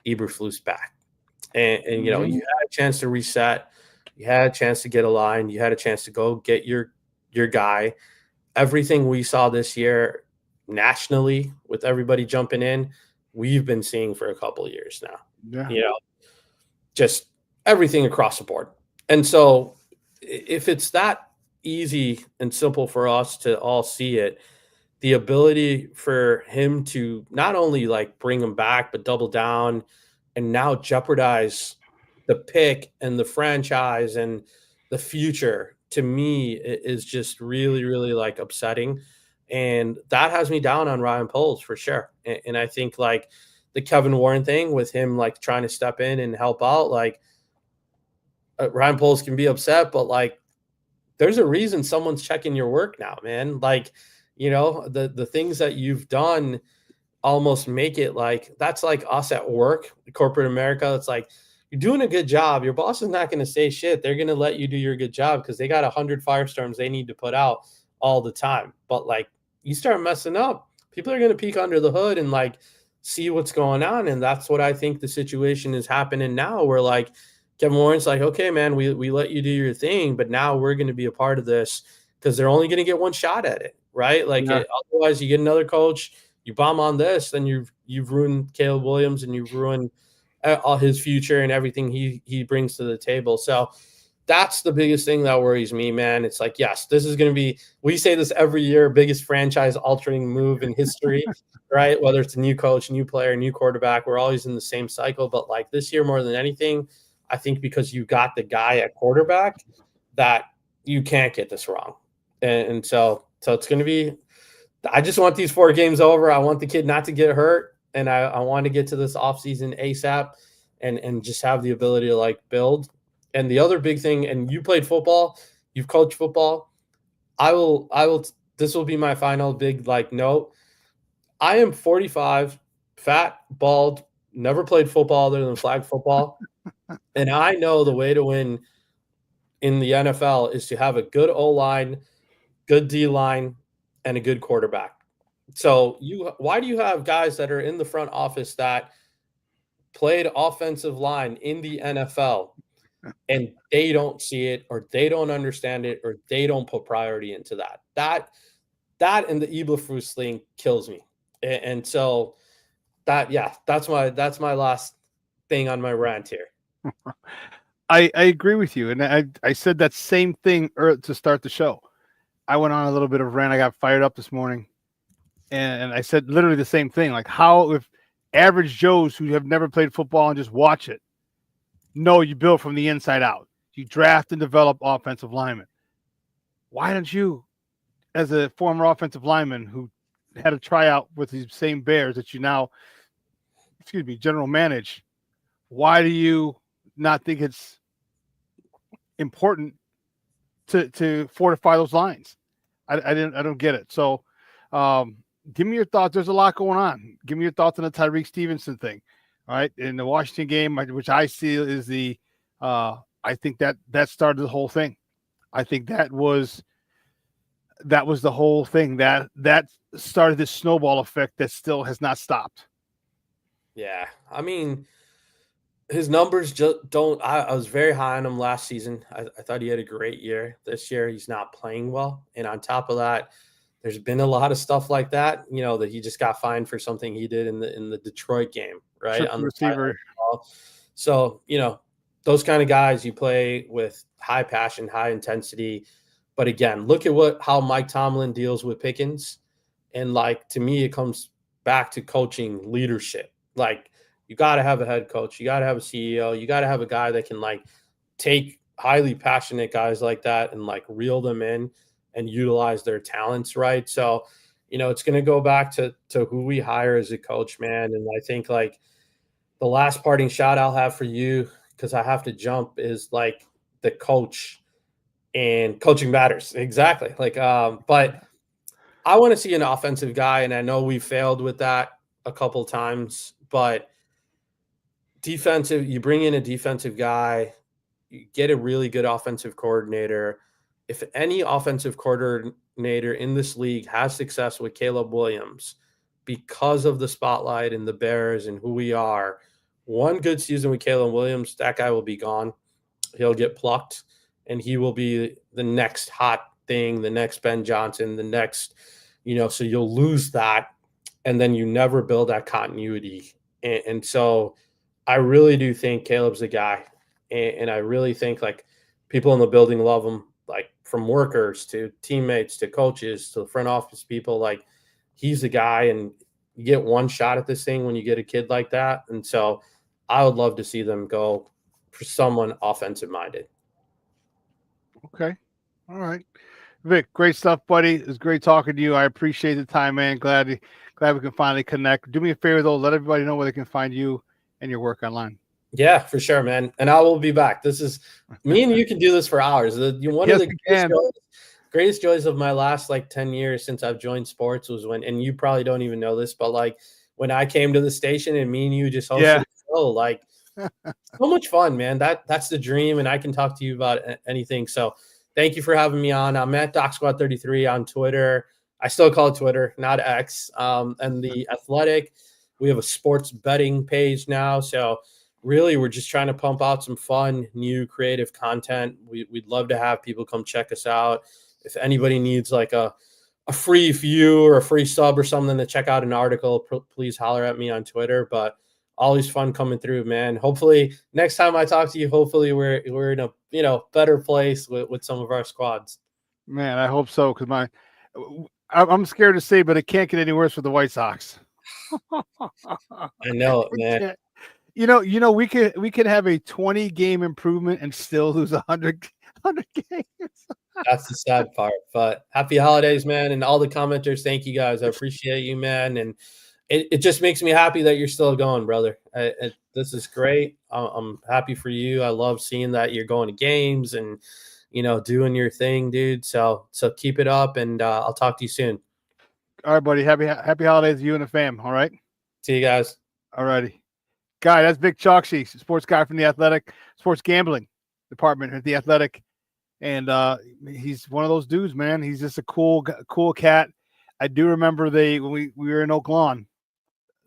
Eberflus back. And you know, you had a chance to reset, you had a chance to get aligned, you had a chance to go get your guy. Everything we saw this year nationally with everybody jumping in, we've been seeing for a couple of years now. Yeah. You know, just everything across the board. And so if it's that easy and simple for us to all see it, the ability for him to not only like bring him back, but double down and now jeopardize the pick and the franchise and the future to me is just really, really like upsetting. And that has me down on Ryan Poles for sure. And I think like the Kevin Warren thing with him like trying to step in and help out, like Ryan Poles can be upset, but like there's a reason someone's checking your work now, man. Like, you know, the things that you've done almost make it like that's like us at work, corporate America. It's like you're doing a good job. Your boss is not going to say shit. They're going to let you do your good job because they got 100 firestorms they need to put out all the time. But like you start messing up, people are going to peek under the hood and like see what's going on. And that's what I think the situation is happening now, where like Kevin Warren's like, okay, man, we let you do your thing, but now we're going to be a part of this because they're only going to get one shot at it, right? Like otherwise, you get another coach, you bomb on this, then you've ruined Caleb Williams and you've ruined all his future and everything he brings to the table. So that's the biggest thing that worries me, man. It's like, yes, this is going to be, we say this every year, biggest franchise altering move in history, right? Whether it's a new coach, new player, new quarterback, we're always in the same cycle. But like this year, more than anything, I think because you got the guy at quarterback that you can't get this wrong. And so it's going to be, I just want these 4 games over. I want the kid not to get hurt. And I want to get to this offseason ASAP and just have the ability to like build. And the other big thing, and you played football, you've coached football. This will be my final big like note. I am 45, fat, bald, never played football other than flag football. And I know the way to win in the NFL is to have a good O-line, good D-line, and a good quarterback. So why do you have guys that are in the front office that played offensive line in the NFL and they don't see it or they don't understand it or they don't put priority into that? That and the Eberflus thing kills me. And so that's my last thing on my rant here. I agree with you. And I said that same thing to start the show. I went on a little bit of a rant. I got fired up this morning. And I said literally the same thing. Like, how if average Joes who have never played football and just watch it, no, you build from the inside out. You draft and develop offensive linemen. Why don't you, as a former offensive lineman who had a tryout with these same Bears that you now, general manage, why do you not think it's important to fortify those lines? I don't get it. So give me your thoughts. There's a lot going on. Give me your thoughts on the Tyreek Stevenson thing. All right. In the Washington game, which I see is I think that started the whole thing. I think that was the whole thing that started this snowball effect that still has not stopped. Yeah. I mean, his numbers just don't. I was very high on him last season. I thought he had a great year. This year, he's not playing well. And on top of that, there's been a lot of stuff like that, you know, that he just got fined for something he did in the Detroit game, right? On the receiver. So, you know, those kind of guys you play with high passion, high intensity. But again, look at how Mike Tomlin deals with Pickens. And like, to me, it comes back to coaching leadership. Like, you got to have a head coach. You got to have a CEO. You got to have a guy that can like take highly passionate guys like that and like reel them in and utilize their talents, right? So, you know, it's going to go back to who we hire as a coach, man. And I think like the last parting shot I'll have for you, because I have to jump, is like the coach, and coaching matters. Exactly. But I want to see an offensive guy, and I know we failed with that a couple times, but defensive, you bring in a defensive guy, you get a really good offensive coordinator. If any offensive coordinator in this league has success with Caleb Williams because of the spotlight and the Bears and who we are, one good season with Caleb Williams, that guy will be gone. He'll get plucked, and he will be the next hot thing, the next Ben Johnson, the next, so you'll lose that, and then you never build that continuity. And so I really do think Caleb's the guy. And I really think people in the building love him, from workers to teammates to coaches to the front office people. He's the guy, and you get one shot at this thing when you get a kid like that. And so I would love to see them go for someone offensive minded. Okay. All right. Vic, great stuff, buddy. It was great talking to you. I appreciate the time, man. Glad we can finally connect. Do me a favor, though. Let everybody know where they can find you and your work online. Yeah, for sure, man. And I will be back. This is me and you can do this for hours. One of the greatest joys of my last 10 years since I've joined sports was when, and you probably don't even know this, but when I came to the station and me and you just hosted a show, so much fun, man. That's the dream, and I can talk to you about anything. So thank you for having me on. I'm at DocSquad33 on Twitter. I still call it Twitter, not X. And the Athletic, we have a sports betting page now. So really, we're just trying to pump out some fun, new, creative content. We'd love to have people come check us out. If anybody needs a free view or a free sub or something to check out an article, please holler at me on Twitter. But always fun coming through, man. Hopefully next time I talk to you, hopefully we're in a better place with some of our squads. Man, I hope so, because I'm scared to say, but it can't get any worse for the White Sox. I know it, man. We could have a 20-game improvement and still lose 100 games. That's the sad part. But happy holidays, man, and all the commenters. Thank you guys. I appreciate you, man, and it just makes me happy that you're still going, brother. This is great. I'm happy for you. I love seeing that you're going to games and doing your thing, dude. So keep it up, and I'll talk to you soon. All right, buddy. Happy holidays to you and the fam. All right. See you guys. All righty. Guy, that's Vik Chokshi, sports guy from the Athletic, sports gambling department at the Athletic. And he's one of those dudes, man. He's just a cool cat. I do remember when we were in Oak Lawn,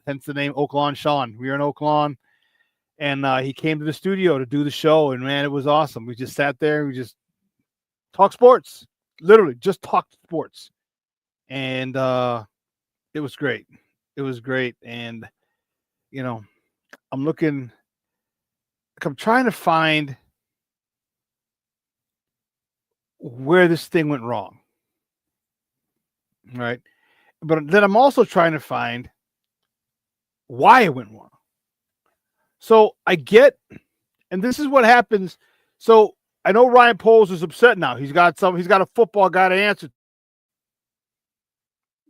hence the name Oak Lawn Shawn. We were in Oak Lawn, and he came to the studio to do the show, and man, it was awesome. We just sat there, we just talked sports, literally just talked sports, and it was great. It was great, and I'm trying to find where this thing went wrong. Right. But then I'm also trying to find why it went wrong. So I get, and this is what happens. So I know Ryan Poles is upset now. He's got a football guy to answer.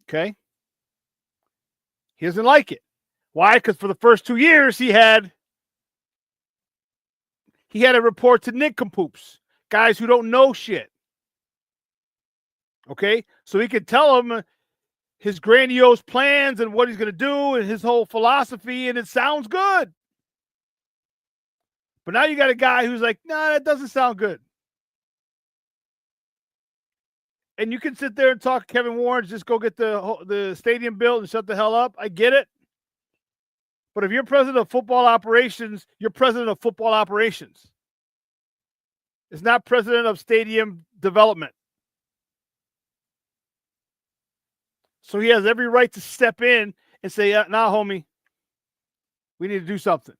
Okay. He doesn't like it. Why? Because for the first 2 years, he had a report to nincompoops, guys who don't know shit. Okay? So he could tell him his grandiose plans and what he's going to do and his whole philosophy, and it sounds good. But now you got a guy who's like, nah, that doesn't sound good. And you can sit there and talk Kevin Warren, just go get the stadium built and shut the hell up. I get it. But if you're president of football operations, you're president of football operations. It's not president of stadium development. So he has every right to step in and say, nah, homie, we need to do something.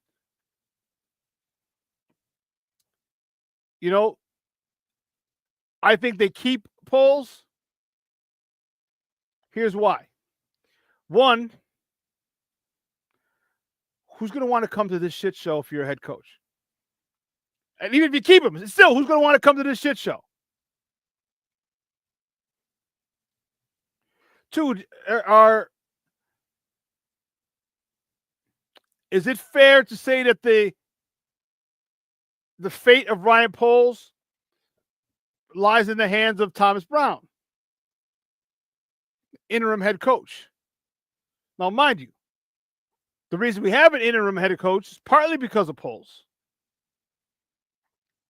I think they keep Poles. Here's why. One, who's going to want to come to this shit show if you're a head coach? And even if you keep him, still, who's going to want to come to this shit show? Two, is it fair to say that the fate of Ryan Poles lies in the hands of Thomas Brown, interim head coach. Now, mind you, the reason we have an interim head coach is partly because of polls,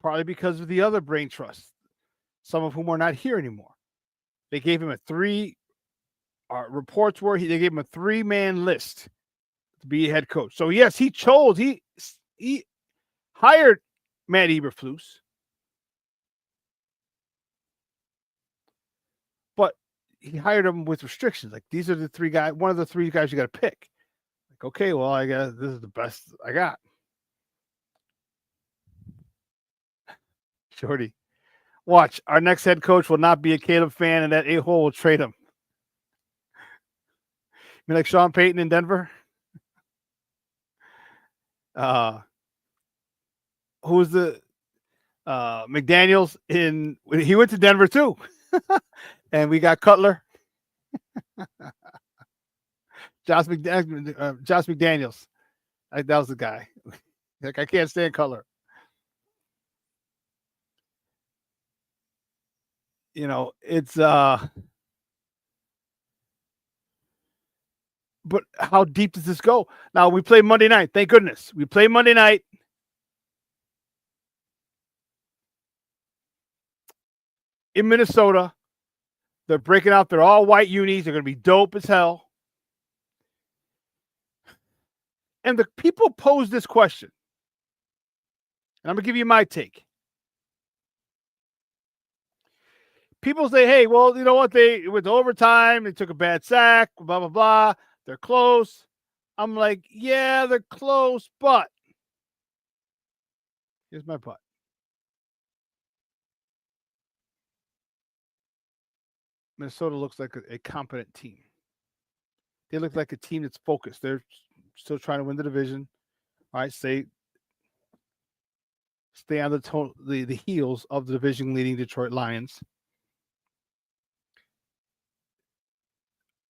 partly because of the other brain trusts, some of whom are not here anymore. They gave him reports were they gave him a 3-man list to be head coach. So yes, he hired Matt Eberflus, but he hired him with restrictions. Like, these are the 3 guys. One of the 3 guys you got to pick. Like, okay, well, this is the best I got. Shorty, watch. Our next head coach will not be a Caleb fan, and that a-hole will trade him. You mean like Sean Payton in Denver? Who's the McDaniels he went to Denver too. And we got Cutler. Josh McDaniels. That was the guy. Like, I can't stand Cutler. It's but how deep does this go? Now, we play Monday night. Thank goodness. We play Monday night. In Minnesota. They're breaking out their all-white unis. They're going to be dope as hell. And the people pose this question. And I'm going to give you my take. People say, hey, well, you know what? They went to overtime. They took a bad sack, blah, blah, blah. They're close. I'm like, yeah, they're close, but here's my but. Minnesota looks like a competent team. They look like a team that's focused. They're still trying to win the division. All right, stay on the heels of the division-leading Detroit Lions.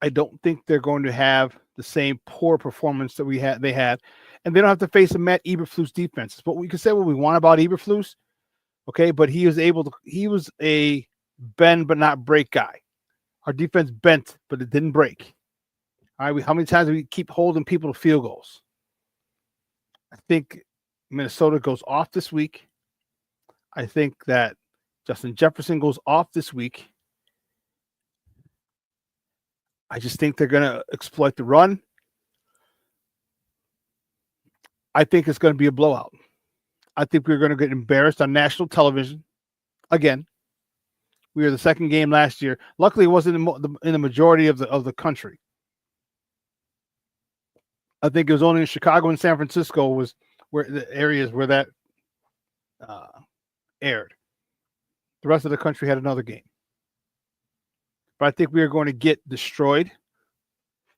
I don't think they're going to have the same poor performance that they had, and they don't have to face a Matt Eberflus defense. But we can say what we want about Eberflus, okay? But he was a bend but not break guy. Our defense bent, but it didn't break. All right, how many times do we keep holding people to field goals? I think Minnesota goes off this week. I think that Justin Jefferson goes off this week. I just think they're going to exploit the run. I think it's going to be a blowout. I think we're going to get embarrassed on national television again. We were the second game last year. Luckily, it wasn't in the majority of the country. I think it was only in Chicago and San Francisco was where the areas where that aired. The rest of the country had another game. But I think we are going to get destroyed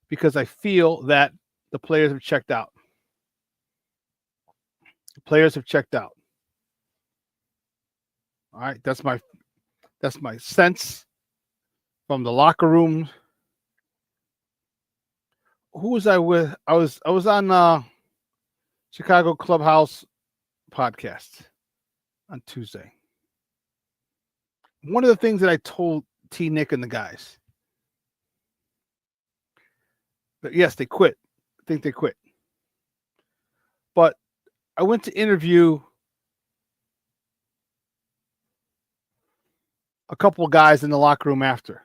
because I feel that the players have checked out. The players have checked out. All right, that's my sense from the locker room. Who was I with? I was on Chicago Clubhouse podcast on Tuesday. One of the things that I told T. Nick and the guys, that yes, they quit. I think they quit. But I went to interview a couple of guys in the locker room after.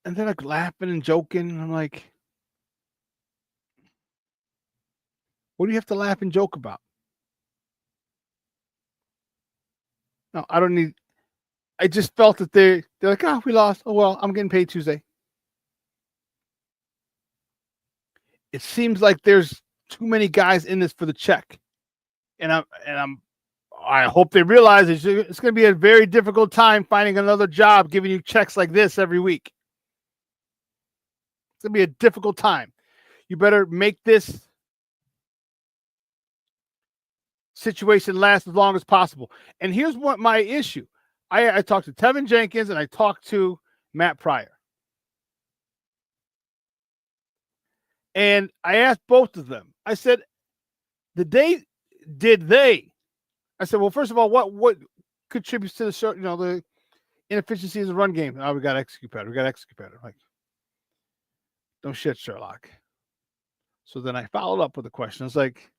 And they're like laughing and joking. And I'm like, what do you have to laugh and joke about? No, I don't need. I just felt that they're like, oh, we lost. Oh, well, I'm getting paid Tuesday. It seems like there's too many guys in this for the check. And I hope they realize it's going to be a very difficult time finding another job giving you checks like this every week. It's going to be a difficult time. You better make this situation last as long as possible. And here's what my issue. I talked to Tevinjenkins and I talked to Matt Pryor. And I asked both of them. I said, I said, well, first of all, what contributes to the inefficiencies of the run game. Oh, we got to execute better. We got to execute better. Like, don't shit, Sherlock. So then I followed up with a question. It's like,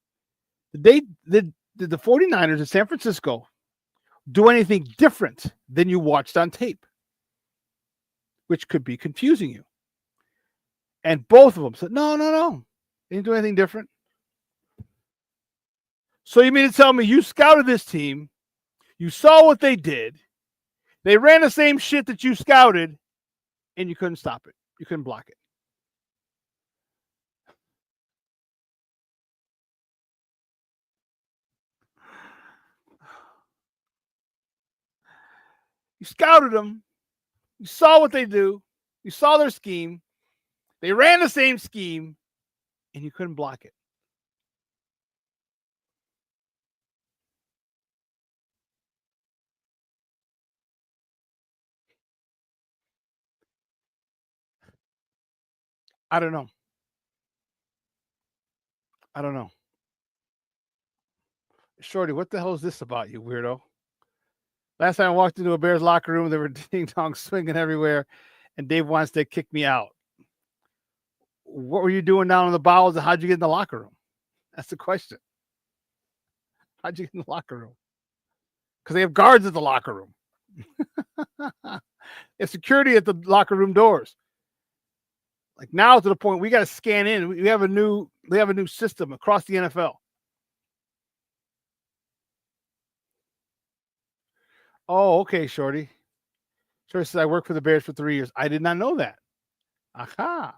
did the 49ers in San Francisco do anything different than you watched on tape? Which could be confusing you. And both of them said, no. They didn't do anything different. So you mean to tell me you scouted this team, you saw what they did, they ran the same shit that you scouted, and you couldn't stop it. You couldn't block it. You scouted them. You saw what they do. You saw their scheme. They ran the same scheme, and you couldn't block it. I don't know. Shorty, what the hell is this about, you weirdo? Last time I walked into a Bears locker room, they were ding-dong swinging everywhere, and Dave wants to kick me out. What were you doing down in the bowels, and how'd you get in the locker room? That's the question. How'd you get in the locker room? Because they have guards at the locker room. There's security at the locker room doors. Like now to the point we got to scan in. We have a new system across the NFL. Oh, okay, Shorty. Shorty says I worked for the Bears for 3 years. I did not know that. Aha.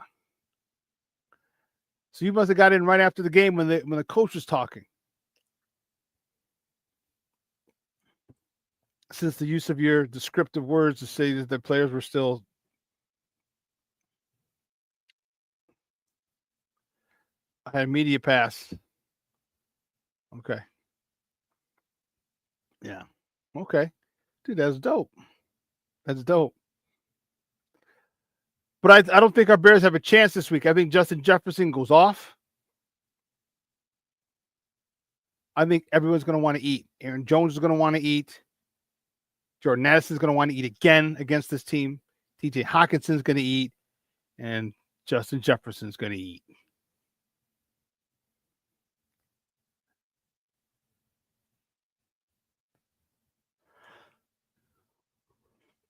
So you must have got in right after the game when the coach was talking. Since the use of your descriptive words to say that the players were still I had a media pass. Okay. Yeah. Okay. Dude, that's dope. That's dope. But I don't think our Bears have a chance this week. I think Justin Jefferson goes off. I think everyone's going to want to eat. Aaron Jones is going to want to eat. Jordan Addison's going to want to eat again against this team. TJ Hawkinson's going to eat. And Justin Jefferson's going to eat.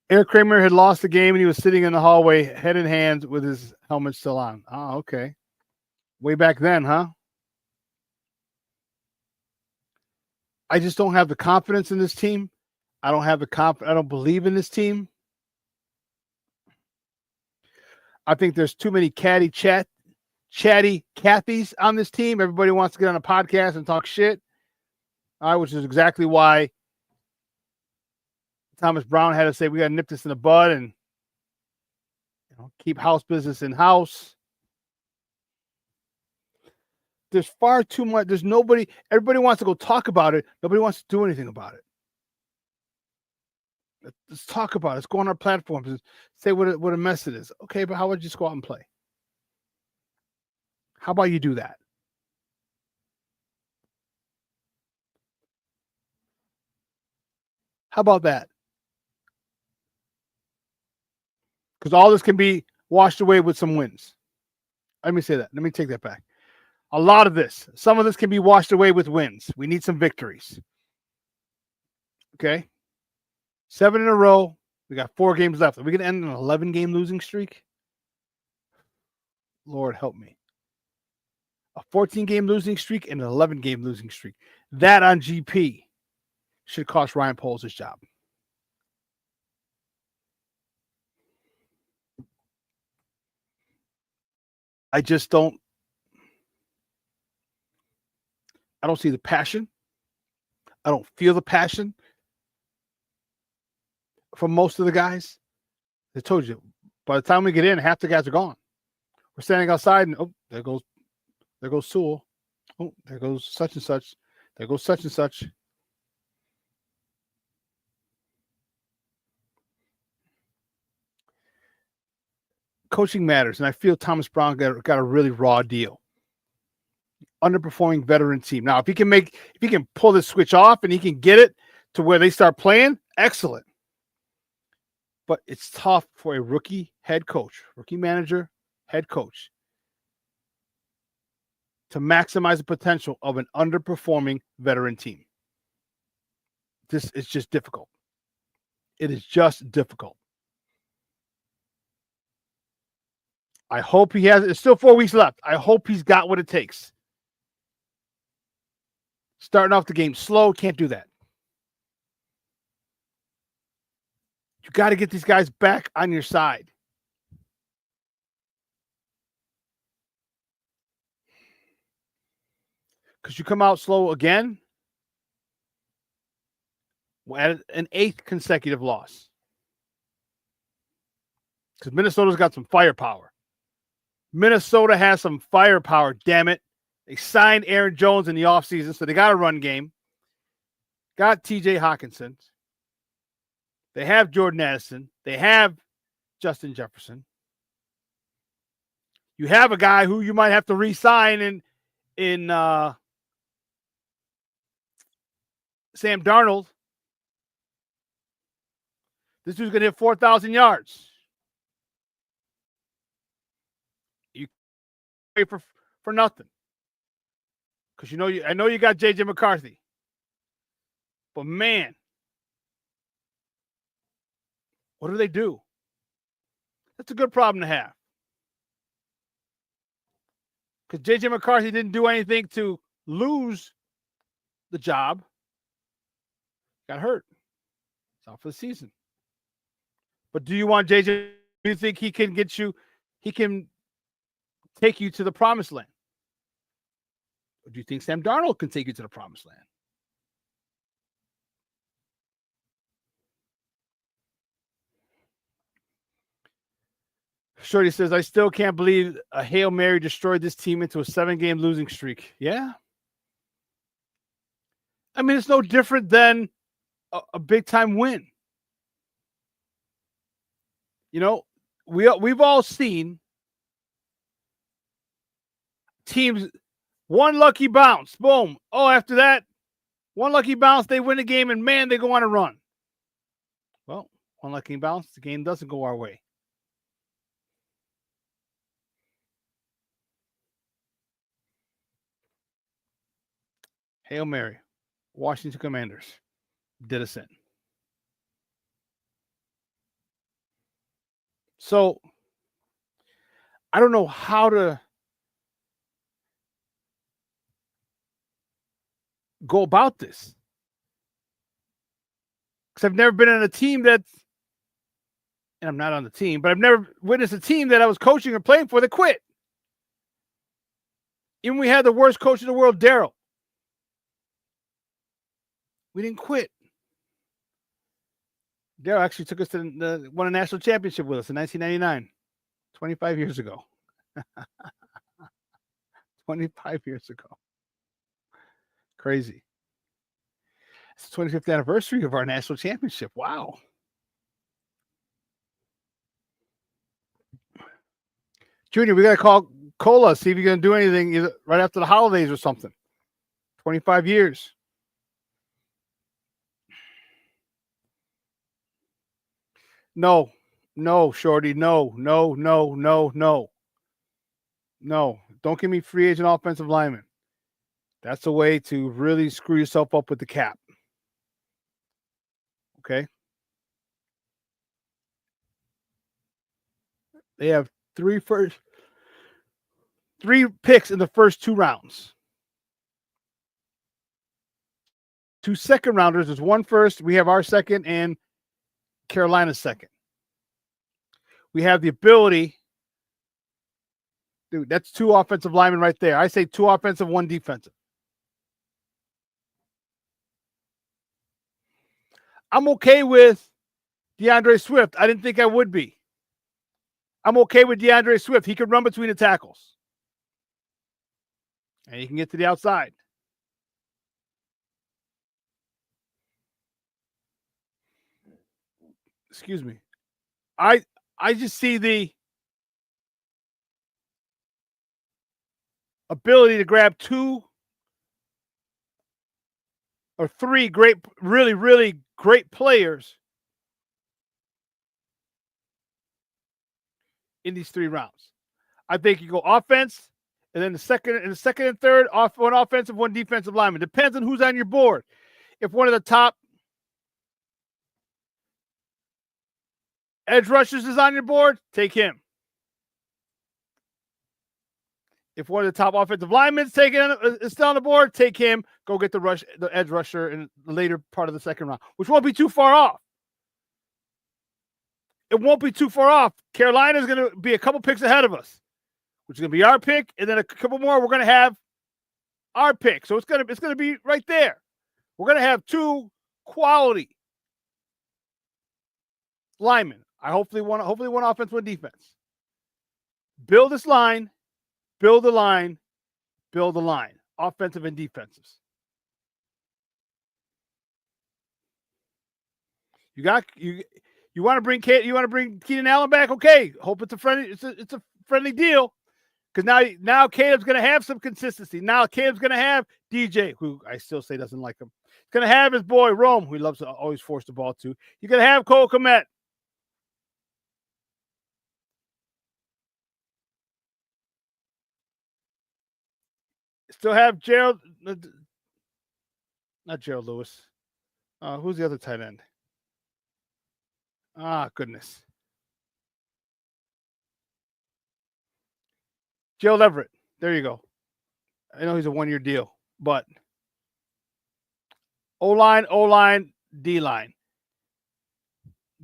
Eric Kramer had lost the game and he was sitting in the hallway, head in hands with his helmet still on. Oh, okay. Way back then, huh? I just don't have the confidence in this team. I don't believe in this team. I think there's too many chatty Cathys on this team. Everybody wants to get on a podcast and talk shit. Which is exactly why Thomas Brown had to say we got to nip this in the bud and keep house business in house. There's far too much. There's nobody. Everybody wants to go talk about it. Nobody wants to do anything about it. Let's talk about it. Let's go on our platforms and say what a mess it is. Okay, but how about you just go out and play? How about you do that? How about that? Because all this can be washed away with some wins. Let me say that. Let me take that back. A lot of this, some of this can be washed away with wins. We need some victories. Okay? 7 in a row. We got 4 games left. Are we going to end an 11-game losing streak? Lord help me. A 14-game losing streak and an 11-game losing streak. That on GP should cost Ryan Poles his job. I don't see the passion. I don't feel the passion from most of the guys. I told you, by the time we get in, half the guys are gone. We're standing outside and there goes Sewell. Oh, there goes such and such. There goes such and such. Coaching matters, and I feel Thomas Brown got a really raw deal. Underperforming veteran team. Now, if he can pull this switch off and he can get it to where they start playing, excellent. But it's tough for a rookie head coach, rookie manager, head coach to maximize the potential of an underperforming veteran team. This is just difficult. It is just difficult. I hope he has. It's still 4 weeks left. I hope he's got what it takes. Starting off the game slow, can't do that. You got to get these guys back on your side. Because you come out slow again, at an 8th consecutive loss. Because Minnesota's got some firepower. Minnesota has some firepower, damn it. They signed Aaron Jones in the offseason, so they got a run game. Got TJ Hawkinson. They have Jordan Addison. They have Justin Jefferson. You have a guy who you might have to re-sign in Sam Darnold. This dude's going to hit 4,000 yards. You pay for nothing. Because I know you got J.J. McCarthy. But man, what do they do? That's a good problem to have. Because J.J. McCarthy didn't do anything to lose the job. Got hurt. It's out for the season. But do you want J.J.? Do you think he can take you to the promised land? Or do you think Sam Darnold can take you to the promised land? Shorty says, I still can't believe a Hail Mary destroyed this team into a 7-game losing streak. Yeah. I mean, it's no different than a big-time win. You know, we've all seen teams, one lucky bounce, boom. Oh, after that, one lucky bounce, they win the game, and man, they go on a run. Well, one lucky bounce, the game doesn't go our way. Hail Mary, Washington Commanders did us in. So, I don't know how to go about this. Because I've never been on a team and I'm not on the team, but I've never witnessed a team that I was coaching or playing for that quit. Even we had the worst coach in the world, Daryl. We didn't quit. Daryl actually took us to won a national championship with us in 1999, 25 years ago. 25 years ago. Crazy. It's the 25th anniversary of our national championship. Wow. Junior, we got to call Cola, see if you're going to do anything right after the holidays or something. 25 years. No, Shorty. No. Don't give me free agent offensive linemen. That's a way to really screw yourself up with the cap. Okay? They have three picks in the first 2 rounds. 2 second rounders. There's 1 first. We have our second and Carolina's second. We have the ability. Dude, that's 2 offensive linemen right there. I say 2 offensive, 1 defensive. I'm okay with DeAndre Swift. I didn't think I would be. I'm okay with DeAndre Swift. He can run between the tackles. And he can get to the outside. Excuse me. I just see the ability to grab 2 or three great, really, really great players in these 3 rounds. I think you go offense, and then the second and third, one offensive, one defensive lineman. Depends on who's on your board. If one of the top edge rushers is on your board, take him. If one of the top offensive linemen is still on the board, take him. Go get the edge rusher in the later part of the second round, which won't be too far off. It won't be too far off. Carolina is going to be a couple picks ahead of us, which is going to be our pick, and then a couple more we're going to have our pick. So it's going to be right there. We're going to have 2 quality linemen. Hopefully one offense, one defense. Build this line, build the line, build the line. Offensive and defensives. You want to bring Keenan Allen back? Okay. Hope it's a friendly deal. Because now Caleb's going to have some consistency. Now Caleb's going to have DJ, who I still say doesn't like him. He's going to have his boy Rome, who he loves to always force the ball to. You're going to have Cole Kmet. Still have Gerald, not Gerald Lewis. Who's the other tight end? Goodness. Gerald Everett. There you go. I know he's a 1-year deal, but O-line, D-line.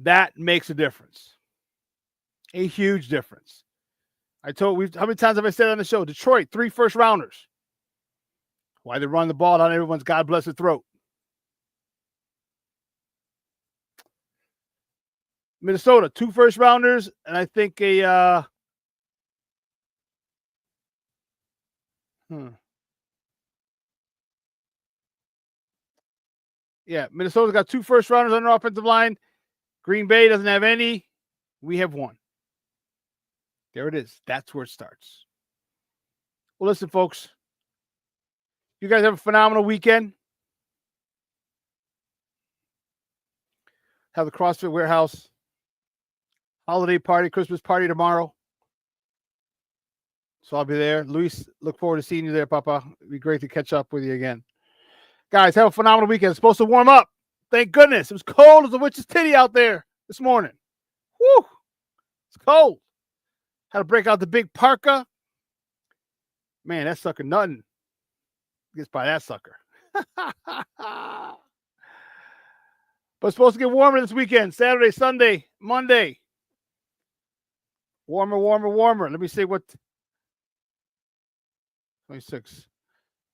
That makes a difference. A huge difference. How many times have I said on the show? Detroit, 3 first-rounders. Why they run the ball down everyone's God blessed throat. Minnesota, 2 first-rounders, and I think Yeah, Minnesota's got 2 first-rounders on their offensive line. Green Bay doesn't have any. We have 1. There it is. That's where it starts. Well, listen, folks. You guys have a phenomenal weekend. Have the CrossFit Warehouse holiday party, Christmas party tomorrow. So I'll be there. Luis, look forward to seeing you there, Papa. It'd be great to catch up with you again. Guys, have a phenomenal weekend. It's supposed to warm up. Thank goodness. It was cold as a witch's titty out there this morning. Woo! It's cold. Had to break out the big parka. Man, that sucker nothing. Gets by that sucker. But it's supposed to get warmer this weekend. Saturday, Sunday, Monday. Warmer, warmer, warmer. Let me see what 26.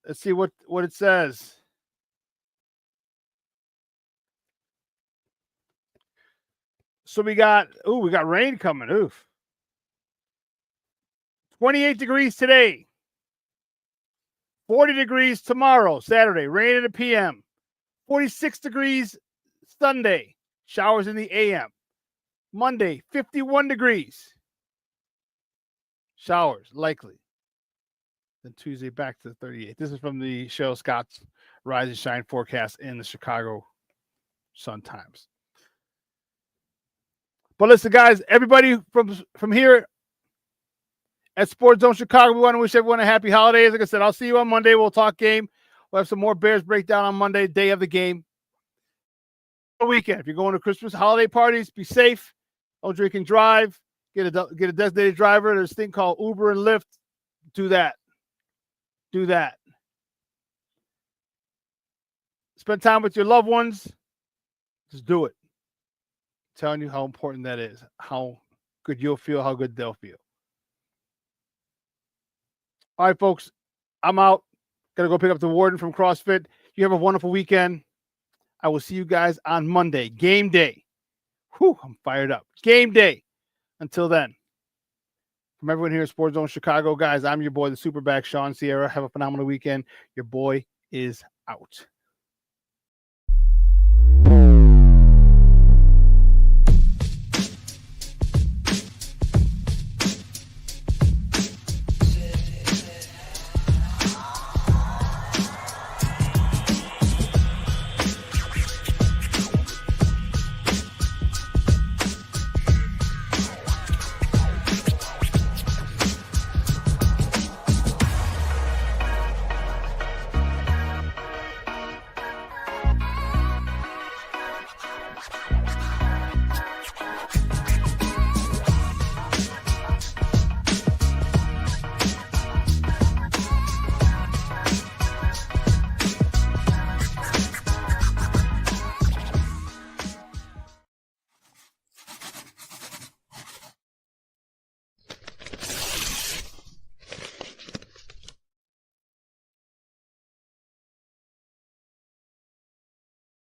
Let's see what it says. So we got rain coming. Oof. 28 degrees today. 40 degrees tomorrow, Saturday. Rain at a p.m. 46 degrees Sunday. Showers in the a.m. Monday, 51 degrees. Showers, likely. Then Tuesday, back to 38. This is from the Cheryl Scott's Rise and Shine forecast in the Chicago Sun-Times. But listen, guys, everybody from here at SportsZone Chicago, we want to wish everyone a happy holidays. Like I said, I'll see you on Monday. We'll talk game. We'll have some more Bears breakdown on Monday, day of the game. Weekend. If you're going to Christmas holiday parties, be safe. Don't drink and drive. Get a designated driver. There's a thing called Uber and Lyft. Do that. Do that. Spend time with your loved ones. Just do it. I'm telling you how important that is. How good you'll feel, how good they'll feel. All right, folks. I'm out. Gotta go pick up the warden from CrossFit. You have a wonderful weekend. I will see you guys on Monday. Game day. Whew, I'm fired up. Game day. Until then, from everyone here at SportsZone Chicago, guys, I'm your boy, the SuperBack, Shawn Sierra. Have a phenomenal weekend. Your boy is out.